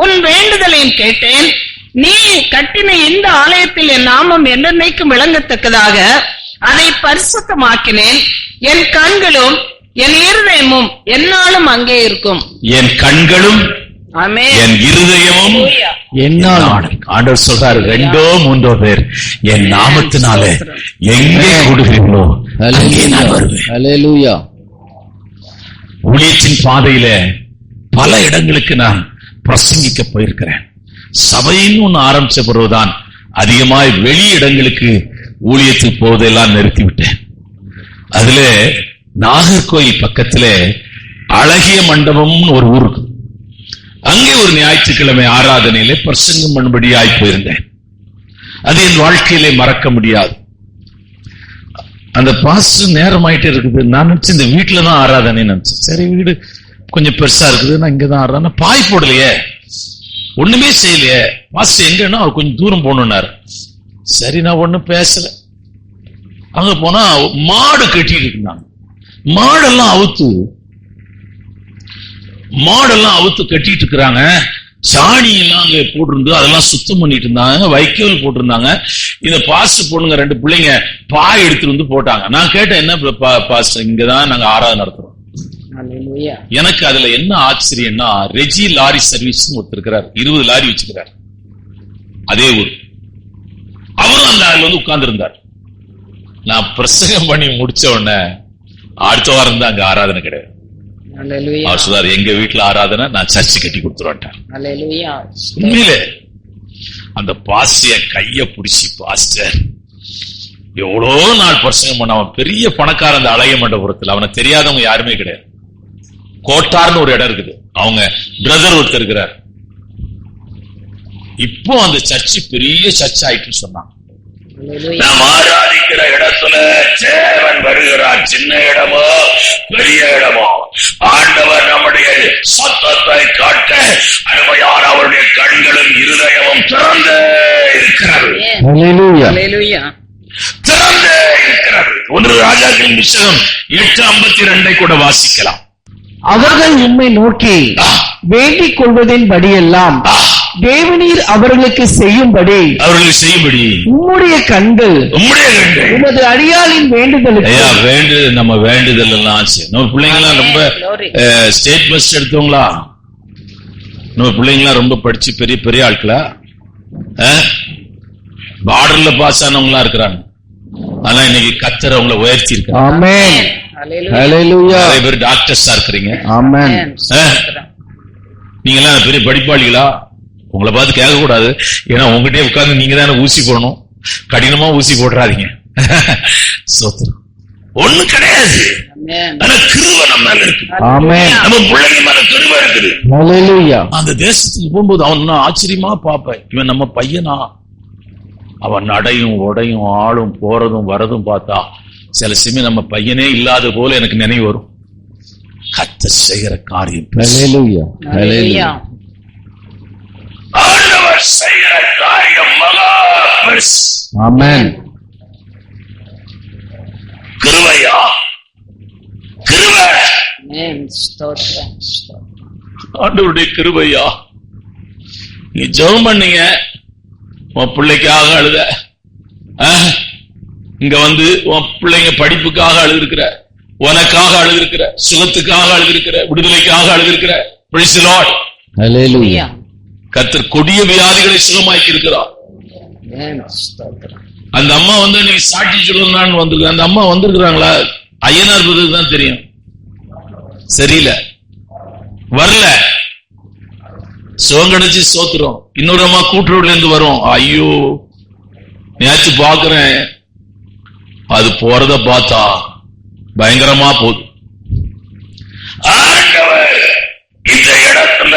உன் வேண்டுதலையும் கேட்டேன். நீ கட்டின இந்த ஆலயத்தில் என் நாமம் என்னென்னைக்கும் விளங்கத்தக்கதாக அதை பரிசுத்தமாக்கினேன். என் கண்களும் என் இருதயமும் எந்நாளும் அங்கே இருக்கும். என் கண்களும் என் இருதயமும் என்னாலும். ஆண்டவர் சொல்றாரு, 2 3 பேர் என் நாமத்தினாலே எங்கே கூடுகிறீர்களோ அங்கே நான் வருவேன். ஹல்லேலூயா. ஊழியத்தின் பாதையில பல இடங்களுக்கு நான் பிரசங்கிக்க போயிருக்கிறேன். சபைன்னு ஒண்ணு ஆரம்பிச்ச பிறகுதான் அதிகமாய் வெளி இடங்களுக்கு ஊழியத்துக்கு போவதெல்லாம் நிறுத்திவிட்டேன். அதுல நாகர்கோயில் பக்கத்துல அழகிய மண்டபம்னு ஒரு ஊர் இருக்கு. அங்கே ஒரு ஞாயிற்றுக்கிழமை ஆராதனையில பிரசங்கம் பண்ணும்படியாய் போயிருந்தேன். அது என் வாழ்க்கையிலே மறக்க முடியாது. அந்த பாஸ்டர் நேரமாயிட்டே இருக்குது. நான் நினைச்சேன் இந்த வீட்டுலதான் ஆராதனை நினைச்சேன். சரி, வீடு கொஞ்சம் பெருசா இருக்குது, நான் இங்கதான் ஆராதனை. பாய் போடலையே, ஒண்ணுமே செய்யலையே. பாஸ்டர் எங்கன்னா அவர் கொஞ்சம் தூரம் போகணும்னாரு. சரி, நான் ஒண்ணும் பேசல. அங்க போனா மாடு கட்டிட்டு இருந்தாங்க. மாடெல்லாம் அவுத்து கட்டிட்டு இருக்கிறாங்க. சாணி எல்லாம் அங்க போட்டிருந்து அதெல்லாம் சுத்தம் பண்ணிட்டு இருந்தாங்க. வைக்கோல் போட்டிருந்தாங்க. இந்த பாஸ்டர் பொண்ணுங்க 2 பிள்ளைங்க பாய் எடுத்துட்டு வந்து போட்டாங்க. நான் கேட்டேன், என்ன பாஸ்டர், இங்கதான் நாங்க ஆராதனை நடத்துறோம். எனக்கு அதுல என்ன ஆச்சரியம்னா, ரெஜி லாரி சர்வீஸ் ஒருத்தர் இருக்கிறார். 20 லாரி வச்சுக்கிறார். அதே ஊர். அவரும் அந்த ஆள் வந்து உட்கார்ந்து இருந்தார். நான் பிரசங்கம் பண்ணி முடிச்ச உடனே அடுத்த வாரம் தான் அங்க ஆராதனை கிடையாது. அவர் சொல்றாரு, எங்க வீட்டுல ஆராதனை, நான் சர்ச்சு கட்டி கொடுத்துருவேன். உண்மையிலே அந்த பாஸ்டர் கைய பிடிச்சி, பாஸ்டர் எவ்வளோ நாள் பிரசங்கம் பண்ண, அவன் பெரிய பணக்காரன். அந்த அழகிய மண்டபுரத்தில் அவனை தெரியாதவங்க யாருமே கிடையாது. கோட்டார்னு ஒரு இடம் இருக்குது. அவங்க பிரதர் ஒருத்தர் இருக்கிறார். இப்போ அந்த சர்ச்சு பெரிய சர்ச் ஆயிட்டு சொன்னாங்க. நாம் ஆராதிக்கிற இடத்துல தேவன் வருகிறார். சின்ன இடமோ பெரிய இடமோ, ஆண்டவர் நம்முடைய சத்தத்தை காட்ட அருமையான அவருடைய கண்களும் இருதயமும் திறந்தே இருக்கிறது. திறந்தே இருக்கிறது. 1 ராஜாக்களின் புத்தகம் 8:52 கூட வாசிக்கலாம். அவர்கள் உம்மை நோக்கி வேண்டிக் கொள்வதின் படியெல்லாம் தேவனீர் அவர்களுக்கு செய்யும்படி உம்முடைய கண்கள் உமது அடியாளின் வேண்டுதலுக்கு நம்ம வேண்டுதல் எல்லாம் ஆச்சு. நம்ம பிள்ளைங்களாம் ரொம்ப ஸ்டேட் பஸ் எடுத்தவங்களா? நம்ம பிள்ளைங்களாம் ரொம்ப படிச்சு பெரிய பெரிய ஆட்களா? பார்டர்ல பாஸ் ஆனவங்களா இருக்கிறாங்க. ஆனா இன்னைக்கு கர்த்தர் அவங்களை உயர்த்தி இருக்காங்க. ஆமென். ஹல்லேலூயா. நிறைய பேர் டாக்டர்ஸா இருக்கிறீங்க. ஆமென். நீங்க எல்லாம் பெரிய படிப்பாளிகளா? உங்களை பார்த்து கேட்க கூடாது. ஏன்னா உங்ககிட்டே உட்கார்ந்து நீங்க தானே ஊசி போடணும். கடினமா ஊசி போட்டுறாதீங்க. ஒண்ணு கிடையாது. ஆனா கிருபை நம்ம மேல இருக்கு. ஆமென். நம்ம பிள்ளைங்க மேல கிருபை இருக்குது. ஹல்லேலூயா. அந்த தேசத்துக்கு போகும்போது அவன் ஆச்சரியமா பாப்பேன். இவன் நம்ம பையனா? அவன் நடையும் உடையும் ஆளும் போறதும் வரதும் பார்த்தா சில சமயம் நம்ம பையனே இல்லாத போல எனக்கு நினைவு வரும். கர்த்தர் செய்கிற காரியம் Hallelujah. Hallelujah. ஆண்டவர் செய்கிற காரியம் மகா பெருசு. Amen. கிருபையா, கிருபை, ஆண்டவருடைய கிருபையா. நீ ஜெபம் பண்ணீங்க, உன் பிள்ளைக்காக அழுத, இங்க வந்து உன் பிள்ளைங்க படிப்புக்காக அழுதுருக்கிற, உனக்காக அழுதுருக்கிற, சுகத்துக்காக அழுதுருக்கிற, விடுதலைக்காக அழுதுருக்கிற. Praise the Lord. Hallelujah. கர்த்தர் கொடிய வியாதிகளை சுகமாக்கி இருக்கிறார். அந்த அம்மா வந்து நீ சாட்சி சொல்லணும்னு வந்திருக்கு. அந்த அம்மா வந்திருக்கிறாங்களா? ஐயனார் பிரதருக்கு தான் தெரியும். சரியில்லை, வரல, சுகம் கிடைச்சி சோத்துறோம். இன்னொரு அம்மா கூட்டுறவுல இருந்து வரும். ஐயோ, நேற்று பாக்குறேன், அது போறத பார்த்தா பயங்கரமா போகுது. இந்த இடத்துல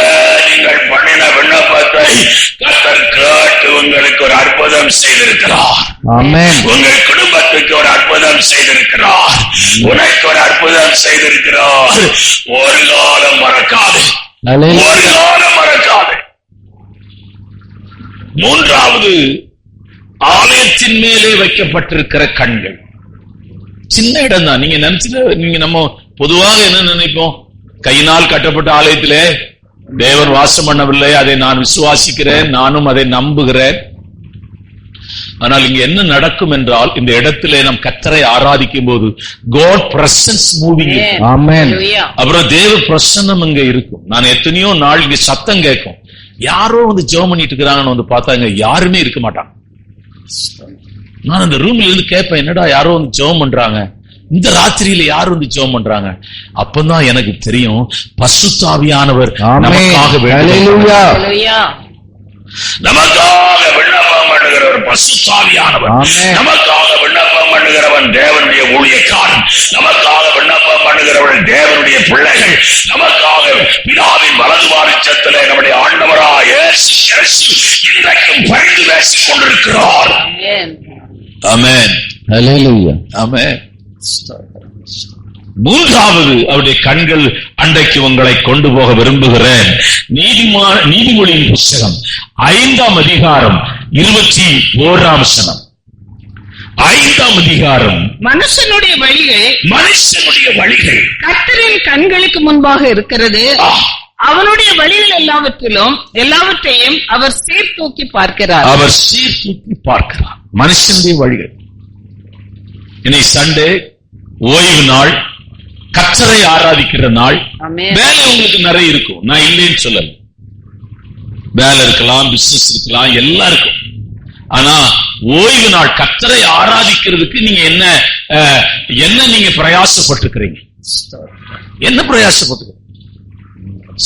நீங்கள் பண்ணின விண்ணப்பத்தை கர்த்தர் கேட்டு உங்களுக்கு ஒரு அற்புதம் செய்திருக்கிறார். உங்கள் குடும்பத்துக்கு ஒரு அற்புதம் செய்திருக்கிறார். உனக்கு ஒரு அற்புதம் செய்திருக்கிறார். ஒரு காலம் மறக்காது, ஒரு காலம் மறக்காது. மூன்றாவது, ஆலயத்தின் மேலே வைக்கப்பட்டிருக்கிற கண்கள். சின்ன இடம் தான். நீங்க நினைச்சுட்டு, நீங்க நம்ம பொதுவாக என்ன நினைப்போம், கையினால் கட்டப்பட்ட ஆலயத்திலே தேவன் வாசம் பண்ணவில்லை, அதை நான் விசுவாசிக்கிறேன், நானும் அதை நம்புகிறேன். ஆனால் இங்க என்ன நடக்கும் என்றால், இந்த இடத்திலே நாம் கர்த்தரை ஆராதிக்கும் போது God presence moving. Amen. அப்புறம் தேவ பிரசன்னம் இங்க இருக்கும். நான் எத்தனையோ நாள் இங்க சத்தம் கேட்கும், யாரோ வந்து ஜெபம் பண்ணிட்டு இருக்கிறாங்கன்னு வந்து பார்த்தா இங்க யாருமே இருக்க மாட்டாங்க. நான் அந்த ரூம்ல இருந்து கேட்பேன், என்னடா யாரோ வந்து ஜெபம் பண்றாங்க, இந்த ராத்திரியில யார் வந்து ஜெபம் பண்றாங்க? அப்பதான் எனக்கு தெரியும், பரிசுத்த ஆவியானவர் நமக்காக நமக்காக விண்ணப்பம் பண்ணுகிறவர் பரிசுத்த ஆவியானவர், நமக்காக விண்ணப்பம் பண்ணுகிறவன் தேவனுடைய ஊழியக்காரன், நமக்காக விண்ணப்பம் பண்ணுகிறவன் தேவனுடைய பிள்ளைகள், நமக்காக பிதாவின் வலது வாரிசத்திலே நம்முடைய ஆண்டவராக இயேசு கிறிஸ்து இன்றைக்கும் பரிந்து பேசிக் கொண்டிருக்கிறார். ஆமென். Hallelujah. ஆமென். மூன்றாவது, அவருடைய கண்கள் அன்றைக்கு உங்களை கொண்டு போக விரும்புகிறேன். நீதிமொழியின் புத்தகம் 5ஆம் அதிகாரம் 21ஆம் வசனம். 5ஆம் அதிகாரம். மனுஷனுடைய வழிகள் கர்த்தரின் கண்களுக்கு முன்பாக இருக்கிறது, அவனுடைய வழிகள் எல்லாவற்றையும் அவர் சீர்தூக்கி பார்க்கிறார். அவர் சீர்தூக்கி பார்க்கிறார் மனுஷனுடைய வழிகள். இன்னைக்கு சண்டே, ஓய்வு நாள், கர்த்தரை ஆராதிக்கிற நாள். வேலை உங்களுக்கு நிறைய இருக்கும், நான் இல்லைன்னு சொல்லல. வேலை இருக்கலாம், பிசினஸ் இருக்கலாம், எல்லாம் இருக்கும். ஆனா ஓய்வு நாள் கர்த்தரை ஆராதிக்கிறதுக்கு நீங்க என்ன நீங்க பிரயாசப்பட்டிருக்கிறீங்க? என்ன பிரயாசப்பட்டு?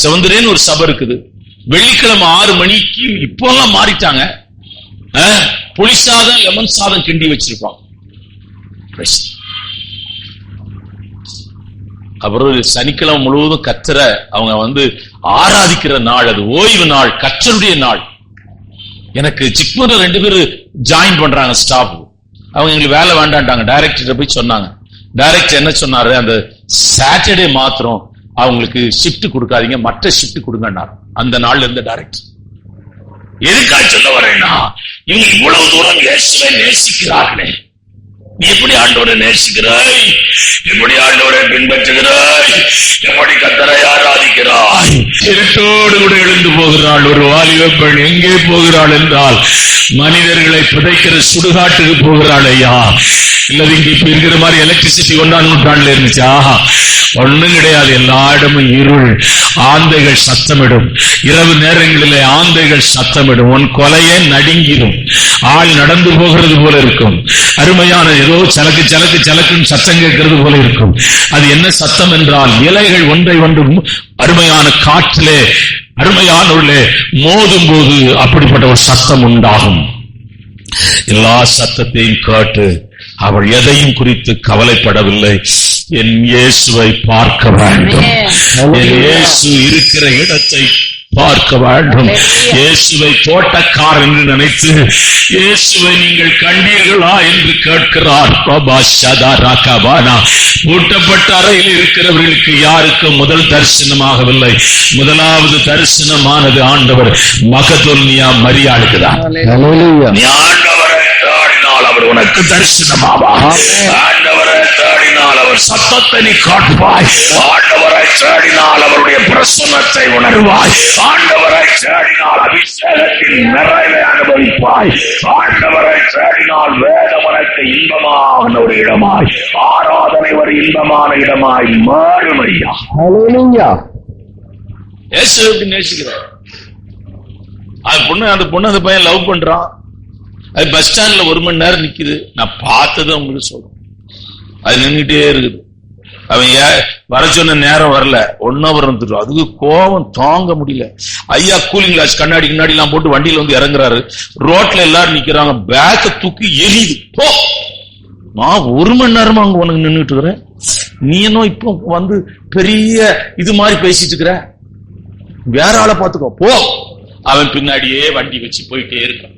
செவந்திரேன்னு ஒரு சபை இருக்குது, வெள்ளிக்கிழமை 6 மணிக்கு இப்பெல்லாம் மாறிட்டாங்க, புளி சாதம் லெமன் சாதம் கிண்டி வச்சிருப்பாங்க. அப்புறம் சனிக்கிழமை முழுவதும் கர்த்தரை அவங்க வந்து ஆராதிக்கிற நாள். அது ஓய்வு நாள், கர்த்தருடைய நாள். எனக்கு சிக்மூர்ல 2 பேரு ஜாயின் பண்றாங்க ஸ்டாஃப். அவங்க எங்களுக்கு வேலை வேண்டான்ட்டாங்க. டைரக்டர் போய் சொன்னாங்க. டைரக்டர் என்ன சொன்னாரு, அந்த சாட்டர்டே மாத்திரம் அவங்களுக்கு ஷிப்ட் கொடுக்காதீங்க, மற்ற ஷிப்ட் கொடுங்கன்னாரு. அந்த நாள்ல இருந்த டைரக்டர். எதுக்காக சொல்ல வரேன்னா, இவங்க இவ்வளவு தூரம் இயேசுவை நேசிக்கிறார்களே, நீ எப்படி ஆண்டவரை நேசிக்கிறாய், எப்படி ஆண்டவரை பின்பற்றுகிறாய், எப்படி கர்த்தரை ஆராதிக்கிறாய்? இருட்டோடு கூட எழுந்து போகிறாள் ஒரு வாலிப பெண். எங்கே போகிறாள் என்றால், மனிதர்களை புதைக்கிற சுடுகாட்டுக்கு போகிறாள். ஐயா, இல்லது இங்க இப்ப இருக்கிற மாதிரி எலக்ட்ரிசிட்டி 1ஆம் நூற்றாண்டுல இருந்துச்சா? ஒண்ணும் கிடையாது. எல்லா இடமும் இருள். ஆந்தைகள் சத்தமிடும். இரவு நேரங்களிலே ஆந்தைகள் சத்தமிடும். உன் கொலையே நடுங்கிடும். ஆள் நடந்து போகிறது போல இருக்கும். அருமையான ஏதோ சலக்கு சலக்கு சலக்குன்னு சத்தம் கேட்கிறது போல இருக்கும். அது என்ன சத்தம் என்றால், இலைகள் ஒன்றை ஒன்று அருமையான காற்றிலே அருமையான உள்ளே மோதும் போது அப்படிப்பட்ட ஒரு சத்தம் உண்டாகும். எல்லா சத்தத்தையும் கேட்டு அவள் எதையும் குறித்து கவலைப்படவில்லை. என் இயேசுவை பார்க்க வேண்டும், என் இயேசு இருக்கிற இடத்தை பார்க்க வேண்டும். இயேசுவை தோட்டக்காரர் என்று நினைத்து இயேசுவை நீங்கள் கண்டீர்களா என்று கேட்கிறார். பூட்டப்பட்ட அறையில் இருக்கிறவர்களுக்கு யாருக்கும் முதல் தரிசனமாகவில்லை. முதலாவது தரிசனமானது ஆண்டவர் மகதோனியா மரியாளுக்கு தான். நீ ஆண்டவரை தேடினால் அவர் உனக்கு தரிசனமாவார். ஆண்டவரை தேடினால் அவர் சத்தத்தை நீ காட்டுவாய். ஆண்டவரை தேடினால் அவருடைய பிரசன்னத்தை உணர்வாய். ஆண்டவரை தேடினால் அபிஷேகத்தின் நிறைவை அனுபவிப்பாய். ஆண்டவரை தேடினால் வேதம் உனக்கு இன்பமான ஒரு இடமாய், ஆராதனை ஒரு இன்பமான இடமாய் மாறும். ஐயா இயேசுவை நேசிக்கிறார். அந்த பொண்ணு அந்த பையன் லவ் பண்றான். அது பஸ் ஸ்டாண்ட்ல 1 மணி நேரம் நிக்குது. நான் பார்த்ததை உங்களுக்கு சொல்றேன். அது நின்றுட்டே இருக்குது. அவன் வர சொன்ன நேரம் வரல, 1 hour வந்துடும். அதுக்கு கோபம் தாங்க முடியல. ஐயா கூலிங் கிளாஸ் கண்ணாடி கண்ணாடி எல்லாம் போட்டு வண்டியில வந்து இறங்குறாரு. ரோட்ல எல்லாரும் நிக்கிறாங்க. பேக்க தூக்கி எரியுது. போ, நான் 1 மணி நேரமா அங்க உனக்கு நின்றுட்டு இருக்கிறேன். நீ என்ன இப்போ வந்து பெரிய இது மாதிரி பேசிட்டு இருக்கிற? வேற ஆளை பாத்துக்கோ போ. அவன் பின்னாடியே வண்டி வச்சு போயிட்டே இருக்கான்.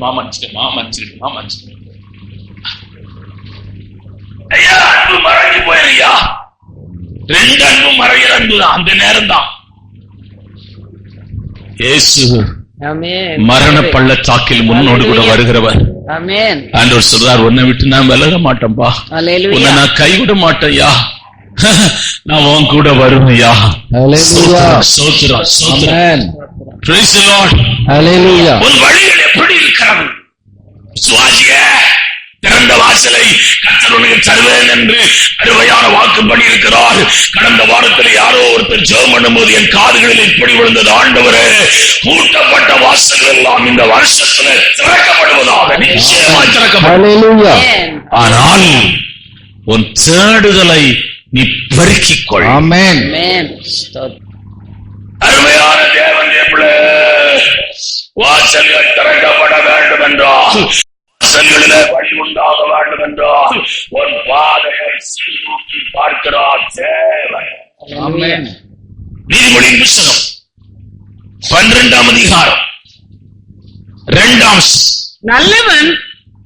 மாமா ஐயா அன்பு மறைஞ்சு போயிருயா. 2 அன்பும் மறைகிற அன்பு தான். அந்த நேரம் தான் இயேசு மரண பள்ளத்தாக்கில் முன்னோடு கூட வருகிறவர். ஆண்டவர் சொல்றார், உன்னை விட்டு நான் விலக மாட்டேன்பா, உன்னை நான் கைவிட மாட்டேயா, நான் உன் கூட வருவையா. சோத்ரா சோத்ரா. Praise the Lord. Hallelujah. உன் வழிகள் எப்படி இருக்கிறது? விசுவாசியே, திறந்த வாசலை கர்த்தர் உனக்கு தருவேன் என்று அருமையான வாக்குப்படி இருக்கிறார். கடந்த வாரத்தில் யாரோ ஒருத்தர் ஜெபம் பண்ணும்போது என் காதுகளில் இப்படி விழுந்தது, ஆண்டவரே பூட்டப்பட்ட வாசல்கள் எல்லாம் இந்த வருஷத்துல திறக்கப்படுவதாக. நிச்சயமாய் திறக்கப்படும். ஆனால் உன் தேடுதலை நீ பெருக்கிக் கொள். ஆமென். அருமையான தேவன் வாசல்கள் திறக்கப்பட வேண்டும் என்றால், வாசல்களிலே வழி உண்டாக வேண்டும் என்றால் உன் பாதையை சீர்தூக்கி பார்க்கிறார் தேவன். நீதிமொழியின் புத்தகம் 12ஆம் அதிகாரம் 2ஆம். நல்லவன்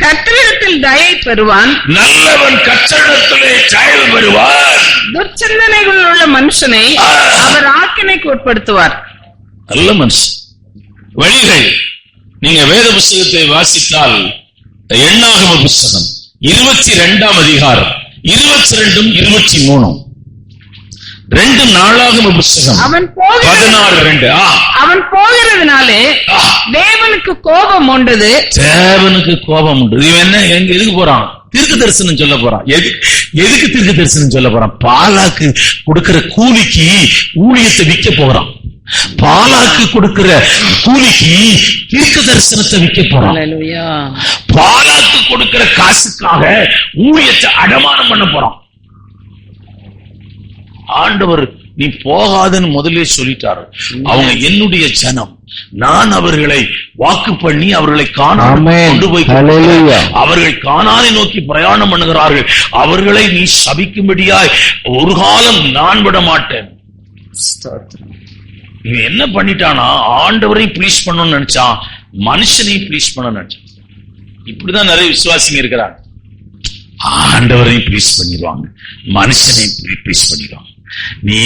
கர்த்தரிடத்தில் தயை பெறுவான். நல்லவன் கர்த்தரிடத்திலே தயவு பெறுவான். துர்ச்சந்தனைகள் உள்ள மனுஷனை அவர் ஆக்கினைக்கு உட்படுத்துவார். நல்ல மனுஷன் வழிகள். நீங்க வேத புஸ்தகத்தை வாசித்தால் எண்ணாகம புஸ்தகம் 22ஆம் அதிகாரம் 22ம் 23ம், 2 நாளாகம புஸ்தகம் 16:2. அவன் போகிறதுனாலே தேவனுக்கு கோபம் உண்டது. தேவனுக்கு கோபம் உண்டு. இவன் என்ன எதுக்கு போறான்? தீர்க்க தரிசனம் சொல்ல போறான். எதுக்கு தீர்க்க தரிசனம் சொல்ல போறான்? பாலாக்கு கொடுக்கிற கூலிக்கு ஊழியத்தை விற்க போறான். பாலாக்கு கொடுக்கிற கூலிக்கு தீர்க்க தரிசனத்தை விற்க போறான். பாலாக்கு கொடுக்கிற காசுக்காக ஊழியத்தை அடமானம் பண்ண போறான். ஆண்டவர் நீ போகாதன்னு முதலே சொல்லிட்டாரு. அவங்க என்னுடைய ஜனம், நான் அவர்களை வாக்கு பண்ணி அவர்களை கொண்டு போய் அவர்கள் கானானை நோக்கி பிரயாணம் பண்ணுகிறார்கள். அவர்களை நீ சபிக்கும்படியாய் ஒரு காலம் நான் விட மாட்டேன். இவன் என்ன பண்ணிட்டானா, ஆண்டவரை ப்ளீஸ் பண்ணணும்னு நினைச்சான், மனுஷனையும் ப்ளீஸ் பண்ண நினைச்சான். இப்படிதான் நிறைய விசுவாசிங்க இருக்கிறாங்க. ஆண்டவரையும் ப்ளீஸ் பண்ணிடுவாங்க, மனுஷனையும் ப்ளீஸ் பண்ணிடுவாங்க. நீ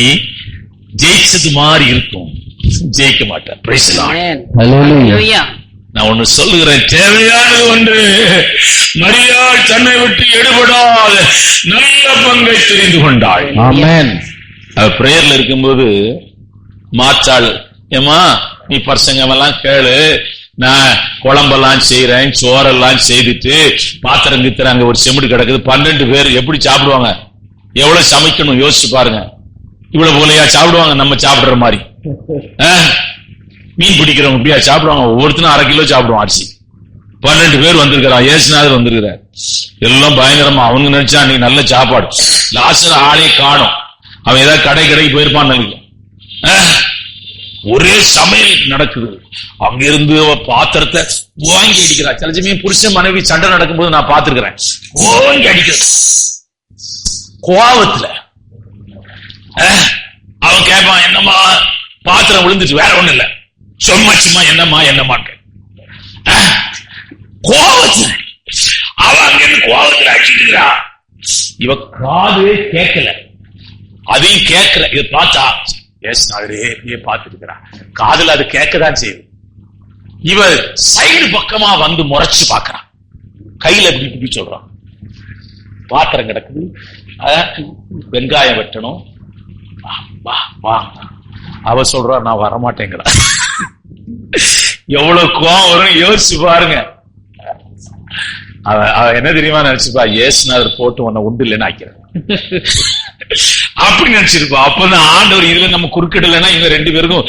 ஜெயிச்சது மாதிரி இருக்கும், ஜெயிக்க மாட்டேன். நான் ஒண்ணு சொல்லுகிறேன், தேவையானது ஒன்று. மரியாள் தன்னை விட்டு எடுபடாத நல்ல பங்கை தெரிந்து கொண்டாள். பிரேயர்ல இருக்கும்போது மாச்சாள், ஏமா நீ பசங்கமெல்லாம் கேளு, நான் குழம்பெல்லாம் செய்யறேன், சோறெல்லாம் செய்துட்டு பாத்திரம் கித்துறேன், அங்க ஒரு செம்புடு கிடக்குது, 12 பேர் எப்படி சாப்பிடுவாங்க? எவ்வளவு சமைக்கணும் யோசிச்சு பாருங்க. இவ்வளவு போலையா சாப்பிடுவாங்க? நம்ம சாப்பிடுற மாதிரி மீன் பிடிக்கிறவங்க இப்படியா சாப்பிடுவாங்க? ஒவ்வொருத்தரும் 1/2 கிலோ சாப்பிடுவான் அரிசி. 12 பேர் வந்திருக்கிறான், ஏசுநாதர் வந்திருக்கிறார், எல்லாம் பயங்கரமா. அவங்க நினைச்சா நீ நல்ல சாப்பாடு. லாஸ்ட்ல ஆளே காணும். அவன் ஏதாவது கடைக்கு போயிருப்பான்னு நினைக்கும். ஒரே சமையல் நடக்குது. அங்க இருந்து பாத்திரத்தை ஓங்கி அடிக்கிறா. சில சமயம் புருஷன் மனைவி சண்டை நடக்கும்போது நான் பார்த்திருக்கிறேன், ஓங்கி அடிக்கிறது கோவத்துல. அவன் கேட்பான், என்னம்மா பாத்திரம் விழுந்துச்சு, வேற ஒண்ணு இல்ல, சும்மா என்னமான்னு கோவத்துல அவ அங்க இருந்து கோவத்துல அடிச்சுக்கிறா. இவ காதே கேட்கல, அதையும் கேட்கல. இத பார்த்தா பார்த்துட்டு இருக்கிறா, காதுல அது கேட்கதான் செய்யுது. இவ சைடு பக்கமா வந்து முறைச்சு பாக்குறான், கையில இப்படி சொல்றான், பாத்திரம் கிடக்குது, வெங்காயம் வெட்டணும், அவ சொல்றா நான் வரமாட்டேங்கிறா. எவ்வளவு கோவம் வரும் யோசிச்சு பாருங்க. அவ என்ன தெரியுமா நினைச்சுப்பா, ஏசுநாதர் போட்டு உன்னை உண்டு இல்லைன்னு ஆக்கிறேன் அப்படி நினைச்சிருப்பா. அப்பதான் ஆண்டவர் இதுல நம்ம குறுக்கிடலைன்னா இவங்க ரெண்டு பேருக்கும்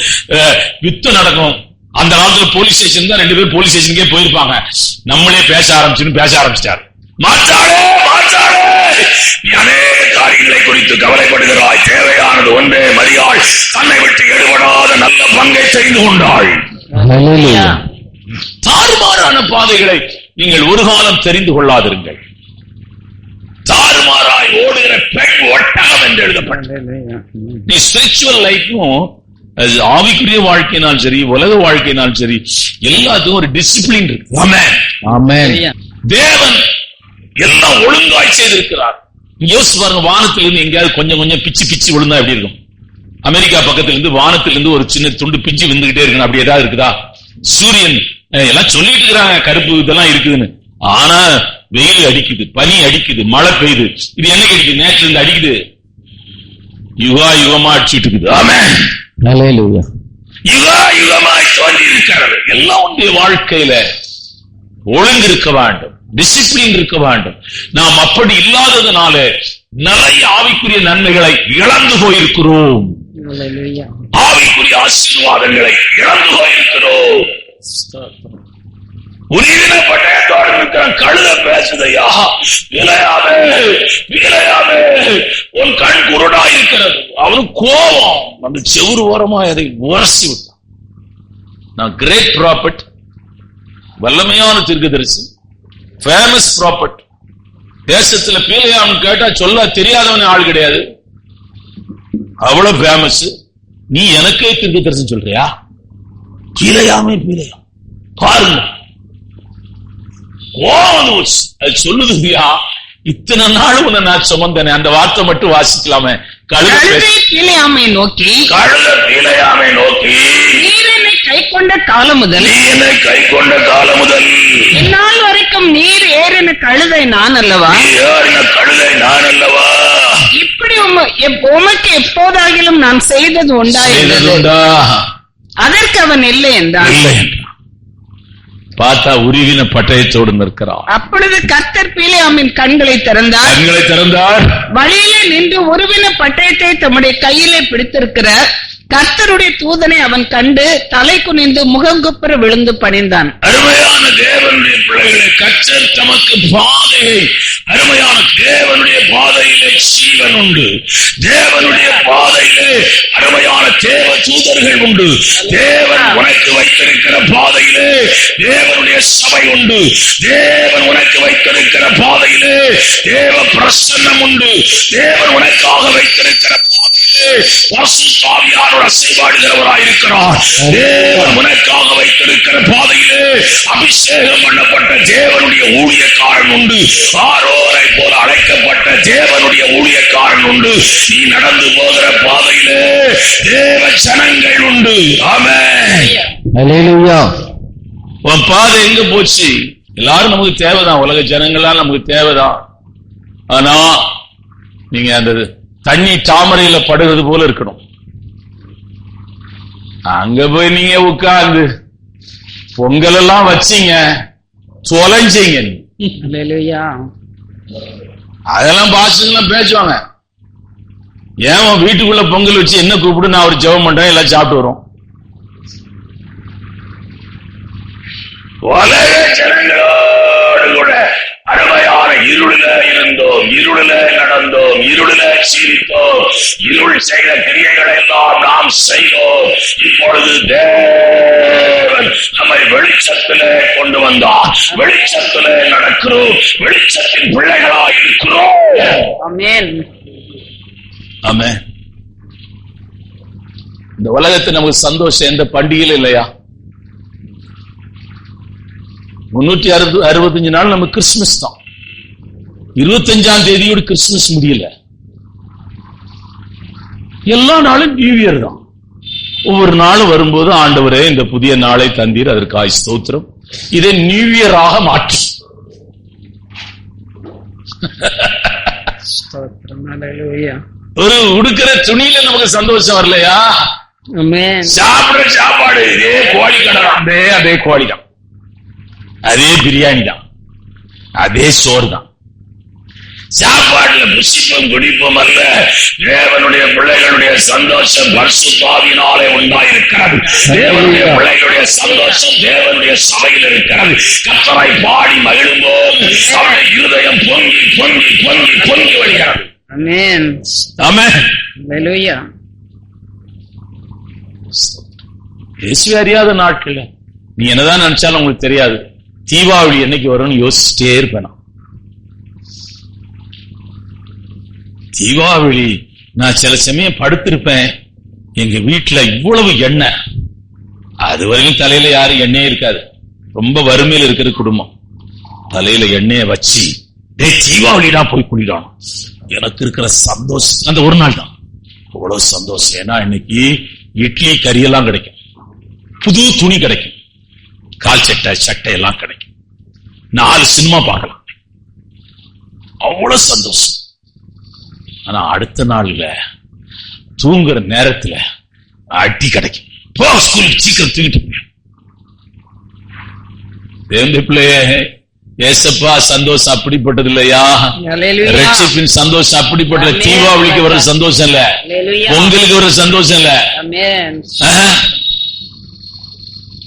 யுத்தம் நடக்கும். அந்த காலத்துல போலீஸ் ஸ்டேஷன் தான், ரெண்டு பேரும் போலீஸ் ஸ்டேஷனுக்கே போயிருப்பாங்க. நம்மளே பேச ஆரம்பிச்சிட்டாரு. மாற்றாடே நீ அநேக காரியங்களை குறித்து கவலைப்படுகிறாய், தேவையானது ஒன்றே, மரியாள் தன்னை விட்டு எடுபடாத நல்ல பங்கை செய்து கொண்டாள். தாறுமாறான பாதைகளை நீங்கள் ஒரு காலம் தெரிந்து கொள்ளாதிருங்கள். தாறுமாறாய் ஓடுகிற பெண் ஒட்டகம் என்று எழுதப்பட்டது. நீ ஸ்பிரிச்சுவல் லைஃப்பும் ஆவிக்குரிய வாழ்க்கையினாலும் சரி, உலக வாழ்க்கையினாலும் சரி, எல்லாத்துக்கும் ஒரு டிசிப்ளின் இருக்கு. ஆமென். தேவன் எல்லாம் ஒழுங்காய் செய்திருக்கிறார். யோசிச்சு பாருங்க, வானத்திலிருந்து எங்கேயாவது கொஞ்சம் கொஞ்சம் பிச்சு விழுந்தா எப்படி இருக்கும்? அமெரிக்கா பக்கத்திலிருந்து வானத்திலிருந்து ஒரு சின்ன துண்டு பிஞ்சு விழுந்துகிட்டே இருக்கணும், அப்படி ஏதாவது இருக்குதா? சூரியன் எல்லாம் சொல்லிட்டு இருக்கிறாங்க கருப்பு இதெல்லாம் இருக்குதுன்னு, ஆனா வெயில் அடிக்குது, பனி அடிக்குது, மழை பெய்யுது. இது என்னைக்கு அடிக்குது? நேற்று இருந்து அடிக்குது, யுகமா அடிச்சுட்டு இருக்குது. ஆமென். யுகமாய் தோன்றி இருக்கிறது. எல்லாம் உங்களுடைய வாழ்க்கையில ஒழுங்கு இருக்க வேண்டும், டிசிப்ளின் இருக்க வேண்டும். நாம் அப்படி இல்லாததுனால நிறைய ஆவிக்குரிய நன்மைகளை இழந்து போயிருக்கிறோம், ஆவிக்குரிய ஆசீர்வாதங்களை இழந்து போயிருக்கிறோம். உரிவினப்பட்டோடு இருக்கிற கழுத பேசுதையா, விளையாமே உன் கண் குருடா இருக்கிறது. அவனு கோபம் அந்த செவுறு ஓரமா அதை உரசி விட்டான். நான் கிரேட் ப்ராப்பர்ட், வல்லமையான தீர்க்கதரிசி, ஃபேமஸ் ப்ராப்பர்ட். தேசத்துல பீலையாம் கேட்டா சொல்ல தெரியாதவன ஆள் கிடையாது, அவ்வளவு ஃபேமஸ். நீ எனக்கே தீர்க்கதரிசி சொல்றியா? பீலையாம் பாருங்க, அது சொல்லுதுயா, இத்தனை நாள் உன்னை நான் சுமந்தேன். அந்த வார்த்தை மட்டும் வாசிக்கலாமே. கழுதை பீலையாமை நோக்கி நீர் என்னை கை கொண்ட காலம் முதல் இந்நாள் வரைக்கும் நீர் ஏறின கழுதை நான் அல்லவா? இப்படி உமக்கு எப்போதாகிலும் நான் செய்தது உண்டா? அதற்கு அவன் இல்லை என்றான். பார்த்தா உருவின பட்டயத்தோடு நிற்கிறான். அப்பொழுது கர்த்தர் பீலையாமின் கண்களை திறந்தார். வழியிலே நின்று உருவின பட்டயத்தை தம்முடைய கையிலே பிடித்திருக்கிற கர்த்தருடைய தூதனை அவன் கண்டு தலை குனிந்து முகங்குப்புற விழுந்து பணிந்தான். அருமையான தேவனுடைய பிள்ளைகளை, கர்த்தர் தமக்கு பாதையை, அருமையான தேவனுடைய பாதையிலே ஜீவன் உண்டு, தேவனுடைய பாதையிலே அருமையான தேவ தூதர்கள் உண்டு, தேவன் உனக்கு வைத்திருக்கிற பாதையிலே தேவனுடைய சபை உண்டு, தேவன் உனக்கு வைத்திருக்கிற பாதையிலே தேவ பிரசன்னம் உண்டு, தேவன் உனக்காக வைத்திருக்கிற பாதையிலே பரிசுத்த ஆவியானவர் அசைவாடுகிறவராயிருக்கிறார். தேவன் உனக்காக வைத்திருக்கிற பாதையிலே அபிஷேகம் பண்ணப்பட்ட தேவனுடைய ஊழியக்காரன் உண்டு, ஆரோரை போல அழைக்கப்பட்ட தேவனுடைய ஊழியக்காரன் உண்டு. நீ நடந்து போகிற பாதையிலே தேவ ஜனங்கள் உண்டு. ஆமென். அல்லேலூயா. உன் பாதை எங்க போச்சு? எல்லாரும் நமக்கு தேவைதான், உலக ஜனங்கள்லாம் நமக்கு தேவைதான். ஆனா நீங்க அந்த தண்ணி தாமரையில படுகிறது போல இருக்கணும். அங்க போய் நீங்க உட்கார்ந்து பொங்கல் எல்லாம் வச்சீங்க, தொலைஞ்சீங்க. அதெல்லாம் பாசங்கள்லாம் பேசுவாங்க. ஏன் வீட்டுக்குள்ள பொங்கல் வச்சு என்ன கூப்பிடு, நான் ஒரு ஜெபம் பண்றேன், எல்லாம் சாப்பிட்டு வரும். உலக ஜனங்களோடு கூட அருமையான இருளில இருந்தோம், இருளில நடந்தோம், இருளில சீரித்தோம், இருள் செய்த கிரியைகளை எல்லாம் நாம் செய்தோம். இப்பொழுது தேவன் நம்மை வெளிச்சத்திலே கொண்டு வந்தார், வெளிச்சத்திலே நடக்கிறோம், வெளிச்சத்தின் பிள்ளைகளாய் இருக்கிறோம். ஆமென். ஆமென். இந்த உலகத்துல நமக்கு சந்தோஷம் எந்த பண்டிகையில இல்லையா? 365 நாள் நமக்கு கிறிஸ்துமஸ் தான். 25ஆம் தேதியோடு கிறிஸ்துமஸ் முடியல. எல்லா நாளும் நியூ இயர் தான். ஒவ்வொரு நாளும் வரும்போது ஆண்டவரே இந்த புதிய நாளை தந்தீர், அதற்காக ஸ்தோத்திரம், இதை நியூ இயராக மாற்று. ஒரு உடுக்கிற துணியில நமக்கு சந்தோஷம் வரலையா? சாப்பிடுற சாப்பாடு இதே கோழி கடை, அதே கோழி தான், அதே பிரியாணி தான், அதே சோறு தான். சாப்பாடுல புசிப்பும் குடிப்பும் அல்ல, தேவனுடைய பிள்ளைகளுடைய சந்தோஷம் பரிசுத்த ஆவியினாலே உண்டாயிருக்கிறது. தேவனுடைய பிள்ளைகளுடைய சந்தோஷம் தேவனுடைய சபையில் இருக்கிறது. கர்த்தரை பாடி மகிழும்போது அவருடைய இருதயம் பொங்கி பொங்கி பொங்கி பொங்கி வருகிறது. ஆமென். ஆமென். ஹல்லேலூயா. இயேசுவை அறியாத நாட்கள்ல நீ என்னதான் நினைச்சாலும் உங்களுக்கு தெரியாது தீபாவளி என்னைக்கு வரும்னு யோசிச்சுட்டே இருப்பேன். தீபாவளி நான் சில சமயம் படுத்திருப்பேன், எங்க வீட்டுல இவ்வளவு எண்ணெய், அது வரைக்கும் தலையில யாரும் எண்ணெயே இருக்காது, ரொம்ப வறுமையில் இருக்கிற குடும்பம், தலையில எண்ணெய வச்சு தீபாவளிடா போய் குளிக்கணும். எனக்கு இருக்கிற சந்தோஷம் அந்த ஒரு நாள் தான், அவ்வளவு சந்தோஷம். ஏன்னா இன்னைக்கு இட்லி கறியெல்லாம் கிடைக்கும், புது துணி கிடைக்கும், கால் சட்டை எல்லாம் கிடைக்கும், 4 சினிமா பார்க்கலாம், அவ்வளவு சந்தோஷம். ஆனா அடுத்த நாள்ல தூங்குற நேரத்துல அடி கிடைக்கும். ஸ்கூலுக்கு சீக்கிரம் தூங்கிட்டு போய் தேவனுடைய பிள்ளையே, ஏசப்பா சந்தோஷம் அப்படிப்பட்டது இல்லையா? ரட்சிப்பின் சந்தோஷம் அப்படிப்பட்டது. தீபாவளிக்கு வர சந்தோஷம் இல்ல, பொங்கலுக்கு வர சந்தோஷம் இல்ல,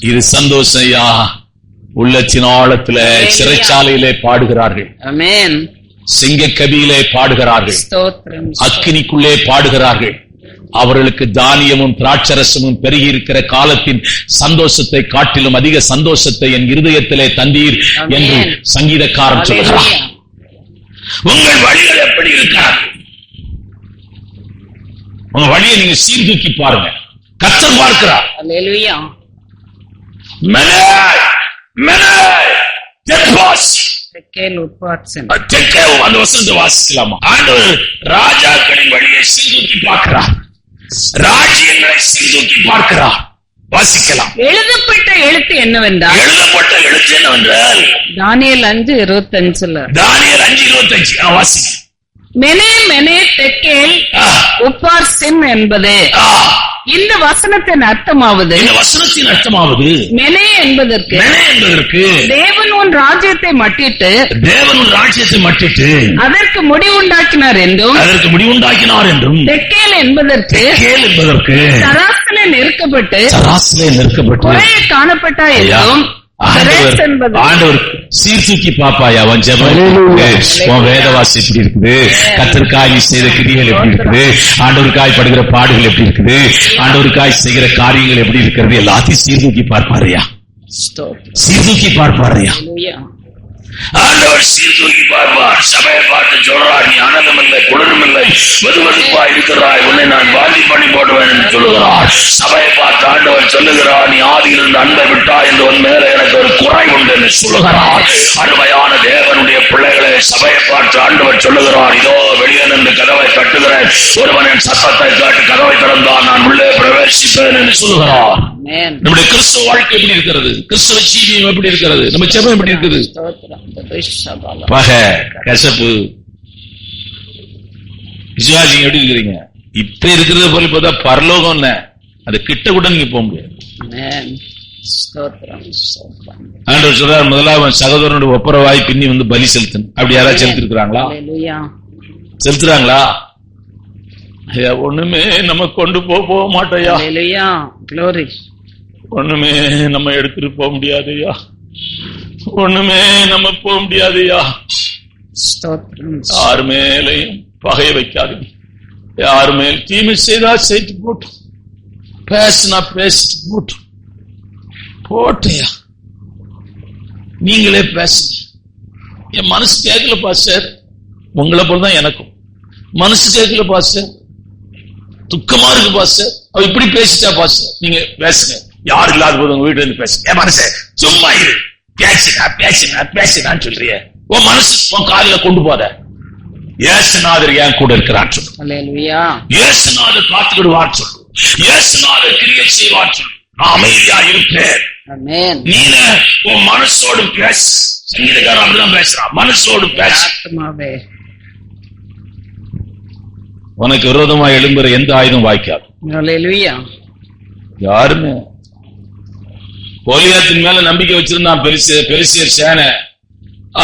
இது சந்தோஷம் யா. உள்ளத்தின் ஆழத்துல சிறைச்சாலையிலே பாடுகிறார்கள், சிங்கக்கபியிலே பாடுகிறார்கள், அக்கினிக்குள்ளே பாடுகிறார்கள். அவர்களுக்கு தானியமும் திராட்சரசமும் பெருகி இருக்கிற காலத்தின் சந்தோஷத்தை காட்டிலும் அதிக சந்தோஷத்தை என் இருதயத்திலே தந்தீர் என்று சங்கீதக்காரன் சொல்கிறார். உங்கள் வழிகள் எப்படி இருக்கிறார்? உங்க வழியை நீங்க சீர்தூக்கி பாருங்க, கர்த்தர் பார்க்கிறார். அந்த வசனத்தை வாசிக்கலாமா? ஆண்டவர் ராஜாக்களின் வழியை சீர்தூக்கி பார்க்கிறார், ராஜ்யங்களை சீர்தூக்கி பார்க்கிறார். வாசிக்கலாம். எழுதப்பட்ட எழுத்து என்னவென்றால் தானியேல் 5:25. தானியேல் 5:25 வாசிக்க. மெனே மெனே தெக்கேல் உப்பார்சின் என்பது இந்த வசனத்தின் அர்த்தமாவது, மெனே என்பதற்கு தேவன் உன் ராஜ்யத்தை மட்டிட்டு அதற்கு முடிவுண்டாக்கினார் என்றும், தெக்கேல் என்பதற்கு சராசிலே நெருக்கப்பட்டு குறைய காணப்பட்டா என்றும், ஆண்டவர் சீர்தூக்கி பாப்பாயா உன் ஜெபம், உன் வேதவாசி எப்படி இருக்குது, கர்த்தருக்காய் செய்த கிரியைகள் எப்படி இருக்குது, ஆண்டவருக்காய் படுகிற பாடுகள் எப்படி இருக்குது, ஆண்டவருக்காய் செய்கிற காரியங்கள் எப்படி இருக்கிறது, எல்லாத்தையும் சீர்தூக்கி பார்ப்பாரையா, சீர்தூக்கி பார்ப்பாரையா. ஆண்டவர் சீர்தூக்கி பார்ப்பார். சபையை பார்த்து சொல்றார், நீ அனலும் இல்லை குளிரும் இல்லை, வெதுவெதுப்பா இருக்கிறாய், உன்னை நான் வாந்தி பண்ணி போடுவேன் என்று சொல்லுகிறார். சபையை பார்த்து ஆண்டவர் சொல்லுகிறார், நீ ஆதியில் இருந்த அன்பை விட்டாய் என்று உன் மேல எனக்கு ஒரு குறை உண்டு என்று சொல்லுகிறார். அருமையான தேவனுடைய பிள்ளைகளை, சபையை பார்த்து ஆண்டவர் சொல்லுகிறார், இதோ வெளியே நின்று கதவை தட்டுகிறேன், ஒருவன் என் சத்தத்தை கேட்டு கதவை திறந்தால் நான் உள்ளே பிரவேசிப்பேன் என்று சொல்லுகிறார். நம்முடைய கிறிஸ்துவ வாழ்க்கை எப்படி இருக்கிறது? கிறிஸ்துவ ஜீவியம் எப்படி இருக்கிறது? நம்ம ஜெபம் எப்படி இருக்குது? பகை, கசப்பு, விசுவாசிங்க எப்படி இருக்கிறீங்க? இப்ப இருக்கிறத போல பார்த்தா பரலோகம் இல்ல, அது கிட்ட கூட நீங்க போக முடியாது. ஆண்டவர் சொல்றார், முதலாவது சகோதரனுடைய ஒப்புரவாய் பின்னி வந்து பலி செலுத்தணும். அப்படி யாராவது செலுத்திருக்கிறாங்களா? செலுத்துறாங்களா? ஒண்ணுமே நம்ம கொண்டு போக மாட்டோயா, ஒண்ணுமே நம்ம எடுத்துட்டு போக முடியாதையா, ஒண்ணுமே நம்ம போக முடியாதையா. யார் மேலையும் பகை வைக்காதீங்க, யார் மேல் தீமை செய்தா செய்து போட்டு, பேசினா பேசிட்டு போட்டு போட்டையா, நீங்களே பேசுங்க. என் மனசு கேட்கல பாஸ்டர், உங்களை போலதான் எனக்கும் மனசு கேட்கல பாஸ்டர், துக்கமா இருக்கு பாஸ்டர், இப்படி பேசிட்டா பாஸ் நீங்க பேசுங்க, யாரு இல்லாத போது உங்க வீட்டுல இருந்து பேசுங்க. மனசே சும்மா இரு, பேசினான்னு சொல்றிய, உன் மனசு உன் காலில கொண்டு போத. இயேசுநாதர் என் கூட இருக்கிறான்னு சொல்லு. அல்லேலூயா. இயேசுநாதர் பார்த்துக்கிடுவார் சொல்லு. இயேசுநாதர் கிரியை செய்வார் சொல்லு. நான் அமைதியா இருப்பேன். ஆமென். நீ உன் மனசோடு பேசு. சங்கீதக்காரன் அப்படிதான் பேசுறான், மனசோடு பேசு. ஆத்மாவே. உனக்கு விரோதமா எழும்புற எந்த ஆயுதம் வாய்க்காது. அல்லேலூயா. யாருமே கோலியாத்தின் மேல நம்பிக்கை வச்சிருந்தான் பெலிஸ்தியர் சேனை.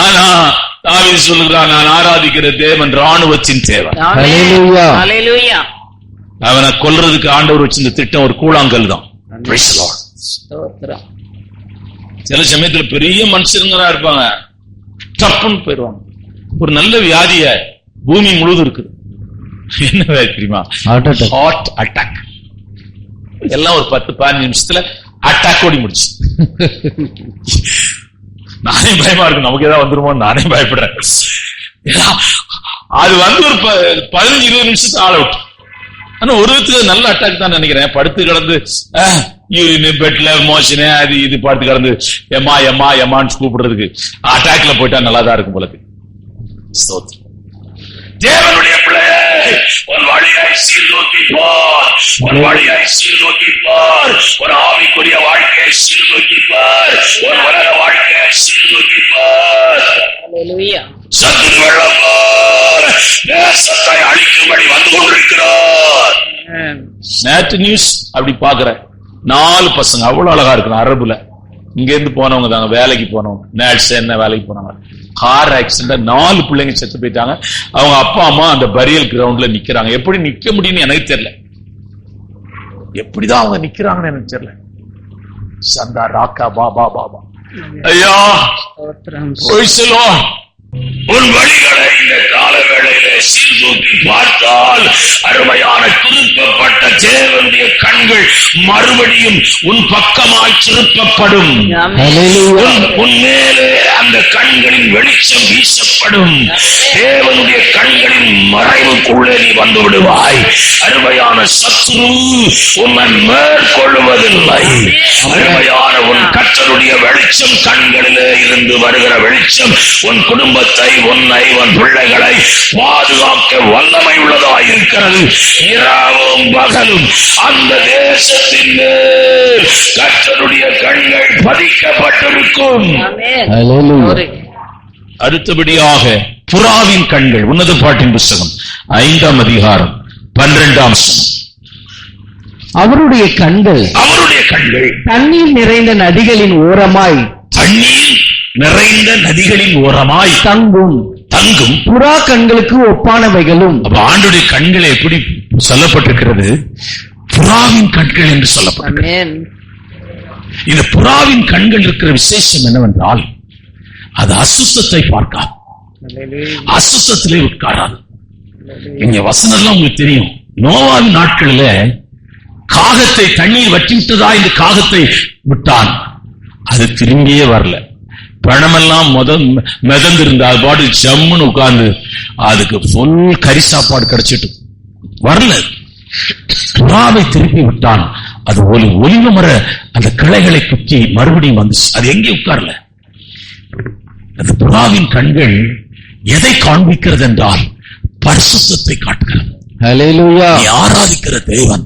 ஆனா தாவீது சொல்லுகிறான், நான் ஆராதிக்கிற தேவன் ராணுவத்தின் தேவன். ஹல்லேலூயா. அல்லேலூயா. அவனை கொல்றதுக்கு ஆண்டவர் வச்சிருந்த திட்டம் ஒரு கூழாங்கல் தான். Praise the Lord. ஸ்தோத்திரம். சில சமயத்துல பெரிய மனுஷங்களா இருப்பாங்க, டப்புன்னு போயிடுவாங்க. ஒரு நல்ல வியாதிய பூமி முழுவதும் இருக்குது. என்ன வியாதி தெரியுமா? Heart attack. எல்லாம் ஒரு 10-15 நிமிஷத்துல அட்டாக் ஓடி முடிச்சு. நானே பயமா இருக்கு, நமக்கு ஏதாவது வந்துருமோ நானே பயப்படுறேன். அது வந்து ஒரு 15-20 நிமிஷத்துக்கு ஆள் அவுட். ஆனா ஒரு விதத்துக்கு நல்ல அட்டாக் தான் நினைக்கிறேன். படுத்து கிடந்து பெட்ல மோஷனு அது இது படுத்து கிடந்து எம்மா எம்மா எம்மான்னு கூப்பிடுறதுக்கு அட்டாக்ல போயிட்டா நல்லாதான் இருக்கும் போல. தேவனுடைய பிள்ளையே, ஒரு வழியாய் சீர்தூக்கி பார், ஒரு வழியாய் சீர்தூக்கி பார், ஒரு ஆவிக்குரிய வாழ்க்கையை சீர்தூக்கி பார், ஒரு உலக வாழ்க்கையை சீர்தூக்கி பார். அல்லேலூயா. சத்துரு வெள்ளம் போல் தேசத்தை அழிக்கும்படி வந்து கொண்டிருக்கிறார். நேற்று நியூஸ் அப்படி பாக்குறேன், 4 பசங்க அவ்வளவு அழகா இருக்கணும். அரபுல இங்க இருந்து போனவங்க தாங்க, வேலைக்கு போனவங்க, நேட்ஸ் என்ன வேலைக்கு போனாங்க. கார் ஆக்சிடென்ட் 4 பிள்ளைங்க செத்து போயிட்டாங்க. அவங்க அப்பா அம்மா அந்த பரியல் கிரவுண்ட்ல நிக்கிறாங்க. எப்படி நிக்க முடியும்னு எனக்கு தெரியல, எப்படிதான் அவங்க நிக்கிறாங்கன்னு எனக்கு தெரியல. சந்தா ராக்கா பாபா பாபா ஐயா உன் வழிகளை இந்த கால வேளையிலே சீர்தூக்கி பார்த்தால் அருமையான திருப்பப்பட்ட தேவனுடைய கண்கள் மறுபடியும் உன் பக்கமாய் திருப்பப்படும். உன் மேலே அந்த கண்களின் வெளிச்சம் வீசப்படும். தேவனுடைய கண்களின் மறைவுக்குள்ளே நீ வந்து விடுவாய். அருமையான சத்துரு உன்னை மேற்கொள்வதில்லை. அருமையான உன் கர்த்தருடைய வெளிச்சம், கண்களிலே இருந்து வருகிற வெளிச்சம் உன் குடும்பத்தை, உன்னை, உன் பிள்ளைகளை பாதுகாக்க வல்லமை உள்ளதாக இருக்கிறது. இரவும் பகலும் அந்த தேசத்தின் மேல் கர்த்தருடைய கண்கள் பதிக்கப்பட்டிருக்கும். அடுத்தபடியாக புறாவின் கண்கள். உன்னத பாட்டின் புஸ்தகம் 5ஆம் அதிகாரம் 12ஆம் வசனம். அவருடைய கண்கள் தண்ணீர் நிறைந்த நதிகளின் ஓரமாய் தங்கும் புறா கண்களுக்கு ஒப்பானவைகளும். ஆண்டுடைய கண்களை எப்படி சொல்லப்பட்டிருக்கிறது? புறாவின் கண்கள் என்று சொல்லப்பட்டிருக்கிறது. இந்த புறாவின் கண்கள் இருக்கிற விசேஷம் என்னவென்றால், அது அசுத்தத்தை பார்க்காது, அசுத்தத்திலே உட்காராது. இங்க வசனம்லாம் உங்களுக்கு தெரியும். நோவாவின் நாட்களில காகத்தை தண்ணீர் வற்றி விட்டதா இந்த காகத்தை விட்டான், அது திரும்பியே வரல. பணமெல்லாம் மிதந்திருந்த அது பாட்டு ஜம்முன்னு உட்கார்ந்து அதுக்கு ஃபுல் கறி சாப்பாடு கிடைச்சிட்டு வரல. புறாவை திருப்பி விட்டான், அது ஒலிவ மர அந்த கிளைகளை குத்தி மறுபடியும் வந்துச்சு. அது எங்கே உட்கார்ல. அந்த புறாவின் கண்கள் எதை காண்பிக்கிறது என்றால் பரிசுத்தத்தை காட்டுகிறது. ஹல்லேலூயா. நீ ஆராதிக்கிற தேவன்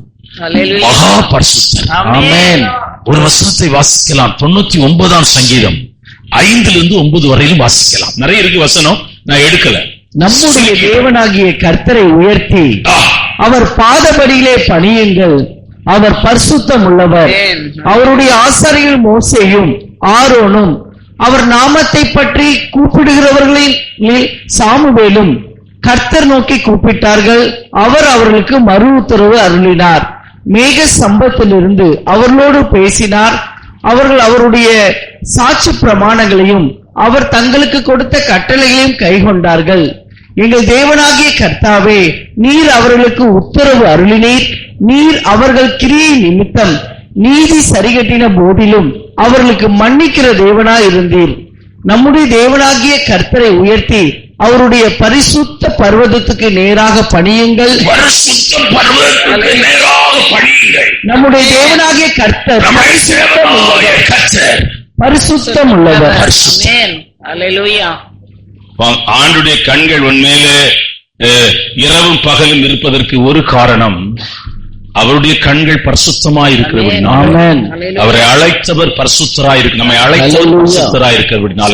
மகா பரிசுத்தர். ஆமென். ஒரு வசனத்தை வாசிக்கலாம். 99ஆம் சங்கீதம் 5-9 வரையிலும் வாசிக்கலாம். நிறைய இருக்கு வசனம், நான் எடுக்கல. நம்முடைய தேவனாகிய கர்த்தரை உயர்த்தி அவர் பாதபடியிலே பணியுங்கள், அவர் பரிசுத்தம் உள்ளவர். அவருடைய ஆசாரியர்கள் மோசேயும் ஆரோனும் அவர் நாமத்தை பற்றி கூப்பிடுகிறவர்களில் சாமுவேலும் கர்த்தர் நோக்கி கூப்பிட்டார்கள். அவர் அவர்களுக்கு மறு உத்தரவு அருளினார். மேக சம்பத்திலிருந்து அவர்களோடு பேசினார். அவர்கள் அவருடைய சாட்சி பிரமாணங்களையும் அவர் தங்களுக்கு கொடுத்த கட்டளைகளையும் கைக்கொண்டார்கள். எங்கள் தேவனாகிய கர்த்தாவே, நீர் அவர்களுக்கு உத்தரவு அருளினீர். நீர் அவர்கள் கிரியை நிமித்தம் நீதி சரிகட்டின போதிலும் அவர்களுக்கு மன்னிக்கிற தேவனாய் இருந்தீர். நம்முடைய தேவனாகிய கர்த்தரை உயர்த்தி அவருடைய பரிசுத்த பர்வதத்துக்கு நேராக பணியுங்கள். பரிசுத்த பர்வதத்துக்கு நேராக பணியுங்கள். நம்முடைய தேவனாகிய கர்த்தர் பரிசுத்தம் உள்ளவர். அல்லேலூயா. ஆண்டுடைய கண்கள் உண்மையிலே இரவும் பகலும் இருப்பதற்கு ஒரு காரணம், அவருடைய கண்கள் பரிசுத்தமாய் இருக்கிறபடினால, அவரை அழைத்தவர் பரிசுத்தராய் இருக்கு, நம்மை அழைத்தவர் பரிசுத்தராய் இருக்கிறபடினால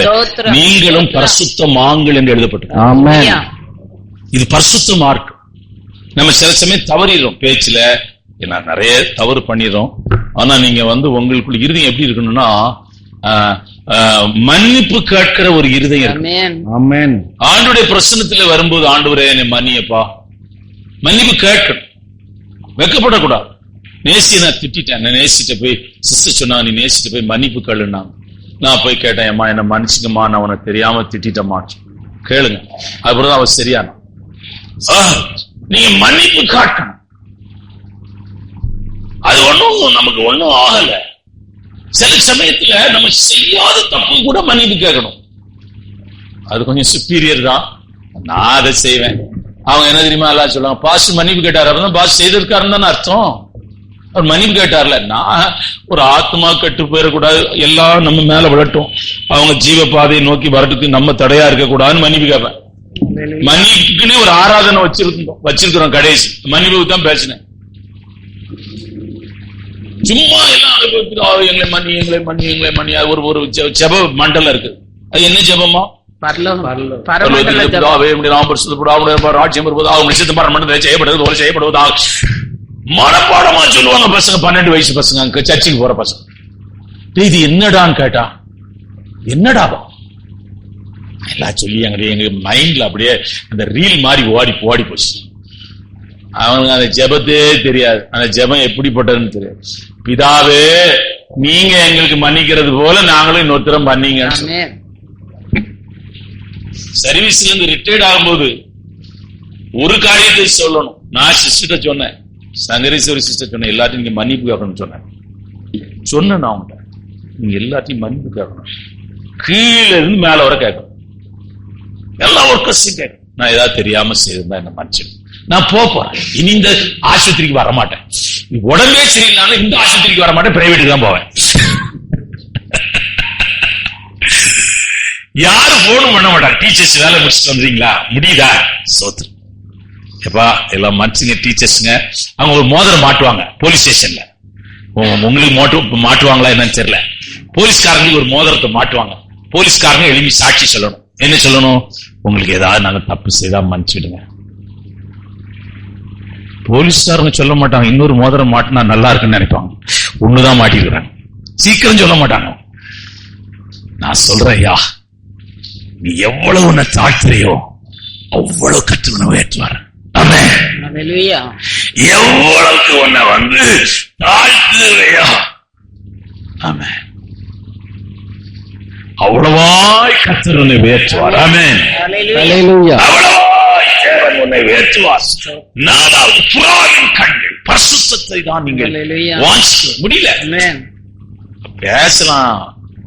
நீங்களும் பரிசுத்தமாங்கள் என்று எழுதப்பட்டிருக்கு. இது பரிசுத்த மார்க். நம்ம சில சமயம் தவறிடுறோம், பேச்சுல நிறைய தவறு பண்ணிடுறோம். ஆனா நீங்க உங்களுக்குள்ள இருதயம் எப்படி இருக்கணும்னா, மன்னிப்பு கேட்கிற ஒரு இருதயம். ஆண்டுடைய பிரசன்னத்துல வரும்போது, ஆண்டவரே என்னை மன்னியப்பா, மன்னிப்பு கேட்கணும், வெக்கப்படக்கூடாது. நேசிய நான் திட்டேன், நேசிட்ட போய் சிஸ்டர் சொன்னா நீ நேசிட்டு போய் மன்னிப்பு கேளுன்னா, நான் போய் கேட்டேன், அம்மா என்ன மன்னிச்சுக்கம்மா, நான் உனக்கு தெரியாம திட்டமா கேளுங்க. அப்புறம் அவ சரியான நீங்க மன்னிப்பு காட்டணும். அது ஒண்ணும் நமக்கு ஒண்ணும் ஆகல. சில சமயத்துல நம்ம செய்யாத தப்பு கூட மன்னிப்பு கேட்கணும். அது கொஞ்சம் சுப்பீரியர் தான். நான் அதை செய்வேன். அவங்க என்ன தெரியுமா எல்லாம் சொல்லுவாங்க, பாஸ் மன்னிப்பு கேட்டார், அப்பதான் பாஸ் செய்திருக்காருன்னு தானே அர்த்தம். அவர் மன்னிப்பு கேட்டார்ல. நான் ஒரு ஆத்மா கெட்டு போயிடக்கூடாது, எல்லாம் நம்ம மேல விழட்டும், அவங்க ஜீவ பாதையை நோக்கி வரட்டுக்கு நம்ம தடையா இருக்க கூடாதுன்னு மன்னிப்பு கேட்பேன். மன்னிப்புக்குன்னே ஒரு ஆராதனை வச்சிருக்கிறோம். கடைசி மன்னிப்புக்கு தான் பேசினேன். சும்மா எல்லாம் எங்களை மன்னி எங்களை மன்னி எங்களை மன்னி ஒரு ஜெப மண்டலம் இருக்கு. அது என்ன ஜெபமா? மனப்பாடமா சொல்லுவாங்க பசங்க, 12 வயசு பசங்க, சர்ச்சுக்கு போற பசங்க. இது என்னடான்னு கேட்டா, என்னடாவா எல்லாம் சொல்லி எங்க மைண்ட்ல அப்படியே அந்த ரீல் மாதிரி ஓடி போச்சு. அவனுக்கு அந்த ஜெபத்தே தெரியாது, அந்த ஜெபம் எப்படிப்பட்டதுன்னு தெரியாது. பிதாவே நீங்க எங்களுக்கு மன்னிக்கிறது போல நாங்களும் இன்னொருத்தரம் பண்ணீங்க. சர்வீஸ்ல இருந்து ரிட்டையர்ட் ஆகும்போது ஒரு காரியத்தை சொல்லணும். நான் சிஸ்டர் சொன்னேன், சங்கரீஸ்வரி சிஸ்டர் சொன்னேன், எல்லாத்தையும் நீங்க மன்னிப்பு கேட்கணும்னு சொன்னேன். நான் அவங்க நீங்க எல்லாத்தையும் மன்னிப்பு கேட்கணும், கீழே இருந்து மேல வர கேட்கணும், எல்லா ஒர்க்கர்ஸும் கேட்கணும். நான் ஏதாவது தெரியாம செய்திருந்தா என்ன மன்னிச்சிடும், நான் போறேன், இனி இந்த ஆஸ்பத்திரிக்கு வர மாட்டேன், உடம்பே சரியில்லைனாலும் இந்த ஆஸ்பத்திரிக்கு வர மாட்டேன், பிரைவேட்டுக்கு தான் போவேன். யாரும் போனும் பண்ண மாட்டாங்க. டீச்சர்ஸ் வேலை முடிச்சுட்டு வந்துறீங்களா, முடியுதா, சோத்ரு எப்பா எல்லாம் மனுஷங்க டீச்சர்ஸுங்க. அவங்க ஒரு மோதிரம் மாட்டுவாங்க போலீஸ் ஸ்டேஷன்ல. உங்களுக்கு மாட்டுவாங்களா என்னன்னு தெரியல. போலீஸ்காரங்களுக்கு ஒரு மோதிரத்தை மாட்டுவாங்க. போலீஸ்காரங்க எழுப்பி சாட்சி சொல்லணும். என்ன சொல்லணும்? உங்களுக்கு ஏதாவது நாங்க தப்பு செய்தா மன்னிச்சுடுங்க. போலீஸ்காரங்க சொல்ல மாட்டாங்க, இன்னொரு மோதிரம் மாட்டினா நல்லா இருக்குன்னு நினைப்பாங்க. ஒண்ணுதான் மாட்டிருக்கிறாங்க, சீக்கிரம் சொல்ல மாட்டாங்க. நான் சொல்றேன், ஐயா நீ எவ்வளவு உன்னை தாழ்த்துறையோ அவ்வளவு கற்றுக்கொண்டு உயர்த்துவார். எவ்வளவுக்கு உன்னை தாழ்த்துறையோ அவ்வளவாய் கர்த்தர் உன்னை உயர்த்துவார். ஆமென். அவ்வளவாய் தேவன் உன்னை உயர்த்துவார். நாலாவது, புறாவின் கண்கள் பரிசுத்தத்தை தான் நீங்கள் வாஞ்சிக்க முடியல. பேசலாம்,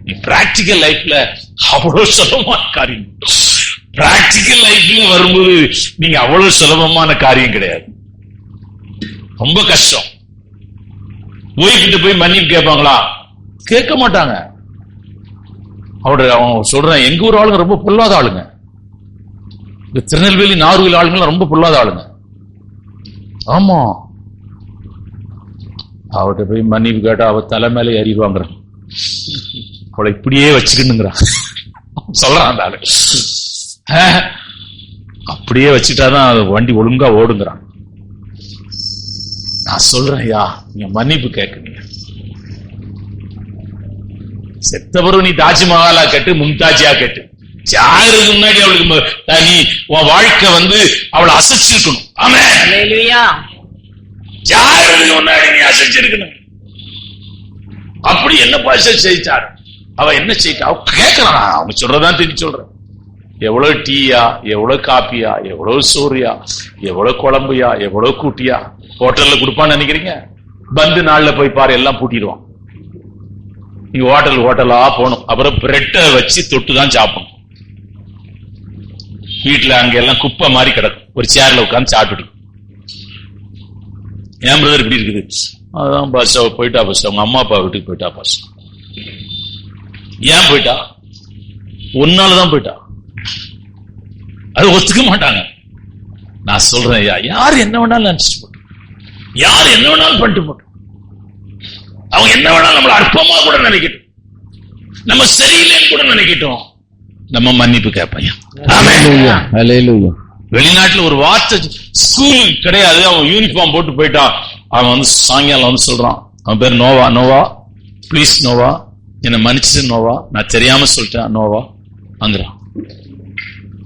நீ பிராக்டிக்கல் லைஃப்ல அவ்வளவு சுலபமான காரியம். பிராக்டிக்கல் லைஃப்ல வரும்போது நீங்க அவ்வளவு சுலபமான காரியம் கிடையாது, ரொம்ப கஷ்டம். போய்கிட்டு போய் மன்னிப்பு கேட்பாங்களா? கேட்க மாட்டாங்க. அவன் சொல்றேன், எங்க ஊர் ஆளுங்க ரொம்ப பொல்லாத ஆளுங்க. இந்த திருநெல்வேலி நாகர்கோவில் ஆளுங்க ரொம்ப பொல்லாத ஆளுங்க. ஆமா, அவட்ட போய் மன்னிப்பு கேட்டா அவ தலை மேல ஏறிடுவாங்க. அவளை இப்படியே வச்சுக்கணுங்கிறான் சொல்றான் அந்த ஆளு. அப்படியே வச்சுட்டாதான் வண்டி ஒழுங்கா ஓடுங்கிறான். நான் சொல்றேன், ஐயா நீங்க மன்னிப்பு கேட்குறீங்க. செத்தவரும் நீ தாஜ்மஹாலா கட்டு, மும்தாஜியா கட்டு, சாகிறதுக்கு முன்னாடி அவளுக்கு நீ உன் வாழ்க்கை அவளை அசைச்சிருக்கணும். ஆமென். சாகிறதுக்கு முன்னாடி நீ அசைச்சிருக்கணும். அப்படி என்னப்பா செய்தார் அவ? என்ன செய்ய அவ கேட்கலாம். அவங்க சொல்றதான் தெரிஞ்சு சொல்றேன். எவ்வளவு டீயா, எவ்வளவு காப்பியா, எவ்வளவு சோறியா, எவ்வளவு குழம்புயா, எவ்வளவு கூட்டியா ஹோட்டல்ல கொடுப்பான்னு நினைக்கிறீங்க? நாள்ல போய் பாரு, எல்லாம் பூட்டிடுவான். நீங்க ஹோட்டலா போகணும். அப்புறம் பிரெட்டை வச்சு தொட்டுதான் சாப்பிடணும். வீட்டுல அங்க எல்லாம் குப்பை மாதிரி கிடக்கும், ஒரு சேர்ல உட்கார்ந்து சாப்பிட்டு. ஏன் பிரதர் இப்படி இருக்குது? அதான் பாஸ் போயிட்டா பாஸ், அவங்க அம்மா அப்பா வீட்டுக்கு போயிட்டா பாஸ். ஏன் போயிட்டா? ஒன்னாலதான் போயிட்டா. அது ஒத்துக்க மாட்டாங்க. நான் சொல்றேன், யாரு என்ன வேணாலும் நினைச்சிட்டு போட்டோம், யாரு என்ன வேணாலும் பண்ணிட்டு போட்டோம், அவங்க என்ன வேணாலும் நம்மள அற்பமா கூட நினைக்கட்டும், நம்ம சரியில்லைன்னு கூட நினைக்கட்டும், நம்ம மன்னிப்பு கேட்பையா. வெளிநாட்டுல ஒரு வார்த்தை ஸ்கூல் கிடையாது, அவன் யூனிஃபார்ம் போட்டு போயிட்டான். அவன் வந்து சாயங்காலம் வந்து சொல்றான், அவன் பேர் நோவா, நோவா பிளீஸ் நோவா என்ன மன்னிச்சு நோவா, நான் தெரியாம சொல்லிட்டேன் நோவா வந்துடும்.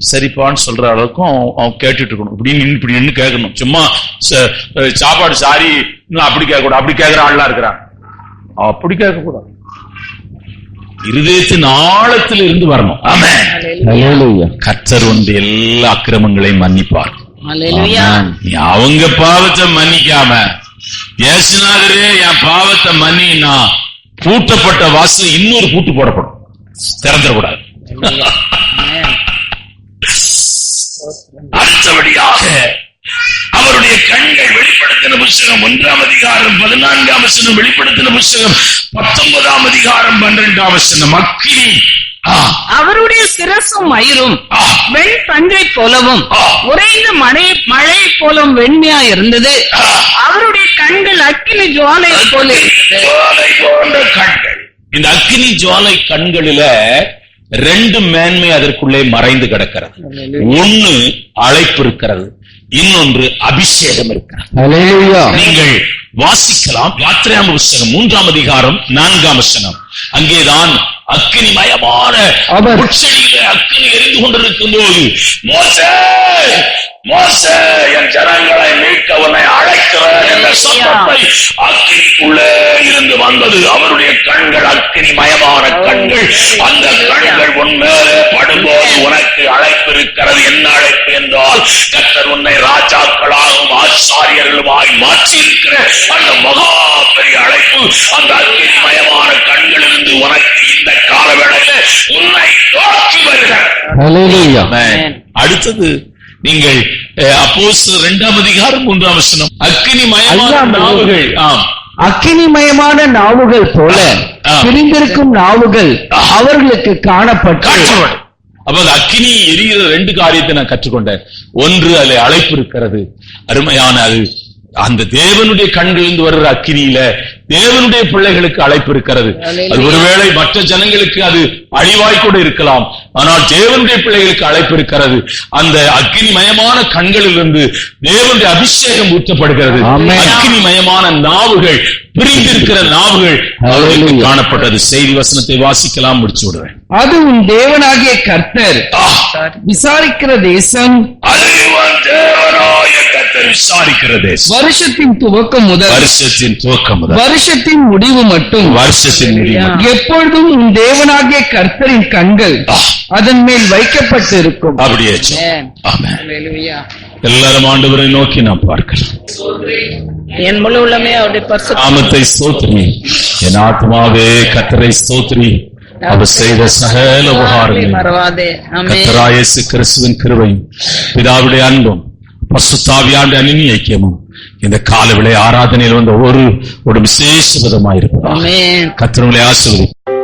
சரிப்பான்னு சொல்ற அளவுக்கும் அவன் கேட்டுட்டு இருக்கணும். இப்படி நின்று கேட்கணும். சும்மா சாப்பாடு சாரி அப்படி கேட்க கூடாது. அப்படி கேட்கிற ஆள்லாம் இருக்கிறான், அப்படி கேட்க கூடாது. இருதயத்தின் ஆழத்தில் இருந்து வரணும். ஆமென். கர்த்தர் வந்து எல்லா அக்கிரமங்களையும் மன்னிப்பார். நீ அவங்க பாவத்தை மன்னிக்காம இயேசுநாதரே என் பாவத்தை மன்னினா பூட்டப்பட்ட வாசல் இன்னொரு பூட்டு போடப்படும், திறந்துடக்கூடாது. அடுத்தபடியாக அவருடைய கண்கள் வெளிப்படுத்தின புஸ்தகம் 1ஆம் அதிகாரம் 14ஆம் வசனம், வெளிப்படுத்தின புஸ்தகம் 19ஆம் அதிகாரம் 12ஆம் வசனம். அக்கினி அவருடைய சிரசும் மயிரும் வெண் பஞ்சை போலவும் உறைந்த மழை போலவும் வெண்மையா இருந்தது. அவருடைய கண்கள் அக்கினி ஜுவாலை போல போன்ற கண்கள். இந்த அக்கினி ஜுவாலை கண்களில ரெண்டு மேன்மை அதற்குள்ளே மறைந்து கிடக்கிறது. ஒன்னு அழைப்பு இருக்கிறது, இன்னொன்று அபிஷேகம் இருக்கிறது. நீங்கள் வாசிக்கலாம் யாத்திராகம புஸ்தகம் 3ஆம் அதிகாரம் 4ஆம் வசனம். அங்கேதான் அக்கினி மயமான உச்சடியிலே அக்கினி எரிந்து கொண்டிருக்கும் போது மோசே மோசே என் ஜனங்களை மீட்க உன்னை அழைக்கிறேன் என்ற சத்தத்தை அக்கினிக்குள்ளே இருந்து வந்தது. அவருடைய கண்கள் அக்கினி மயமான கண்கள். அந்த கண்கள் உன்மேலே படும்போது உனக்கு அழைப்பு இருக்கிறது. என்ன அழைப்பு என்றால், கர்த்தர் உன்னை ராஜாக்களாகவும் ஆசாரியர்களுமாய் மாற்றி இருக்கிற அந்த மகா பெரிய அழைப்பு. அந்த அக்கினி மயமான கண்களிலிருந்து உனக்கு இந்த காலவேளையில உன்னை நோக்கி வருகிறது. அடுத்தது நீங்கள் அப்போஸ்தலர் 2ஆம் அதிகாரம் 3ஆம் வசனம். அக்கினிமயமான நாவுகள். அக்கினிமயமான நாவுகள் போல பிரிந்திருக்கும் நாவுகள் அவர்களுக்கு காணப்பட்டது. அப்ப அக்கினி எரிகிற ரெண்டு காரியத்தை நான் கற்றுக்கொண்டேன். ஒன்று, அதில் அழைப்பு இருக்கிறது, அருமையான அது அந்த தேவனுடைய கண்களிலிருந்து வருகிற அக்கினியில தேவனுடைய பிள்ளைகளுக்கு அழைப்பு இருக்கிறது. அது ஒருவேளை மற்ற ஜனங்களுக்கு அது அழிவாய் கூட இருக்கலாம், ஆனால் தேவனுடைய பிள்ளைகளுக்கு அழைப்பு இருக்கிறது. அந்த அக்கினிமயமான கண்களிலிருந்து தேவனுடைய அபிஷேகம் ஊற்றப்படுகிறது. அக்கினிமயமான நாவுகள், பிரிந்திருக்கிற நாவுகள் அவர்களுக்கு காணப்பட்டது. செய்தி வசனத்தை வாசிக்கலாம், முடிச்சு விடுவேன். அது உன் தேவனாகிய கர்த்தர் விசாரிக்கிற தேசம், விசாரிக்கிற தேசம். வருஷத்தின் துவக்கம் முதல் வருஷத்தின் முடிவு மட்டும் எப்பொழுதும் உன் தேவனாகிய கர்த்தரின் கண்கள் அதன் மேல் வைக்கப்பட்டு இருக்கும். அப்படியே எல்லாரும் ஆண்டவரை நோக்கி நாம் பார்க்கலாம். என் முழு உள்ளமே அவருடைய நாமத்தை ஸ்தோத்திரி. என் ஆத்மாவே கர்த்தரை ஸ்தோத்திரி. அவர் செய்த சகல உபகாரங்களும் கர்த்தராகிய இயேசு கிறிஸ்துவின் கிருபையும் பிதாவுடைய அன்பும் பரிசுத்தாவியானுடைய அன்பின் ஐக்கியமும் இந்த காலவேளை ஆராதனையில் வந்த ஒரு விசேஷ விதமாயிருப்பதாக. கர்த்தர் உங்களை ஆசீர்வதிப்பார்.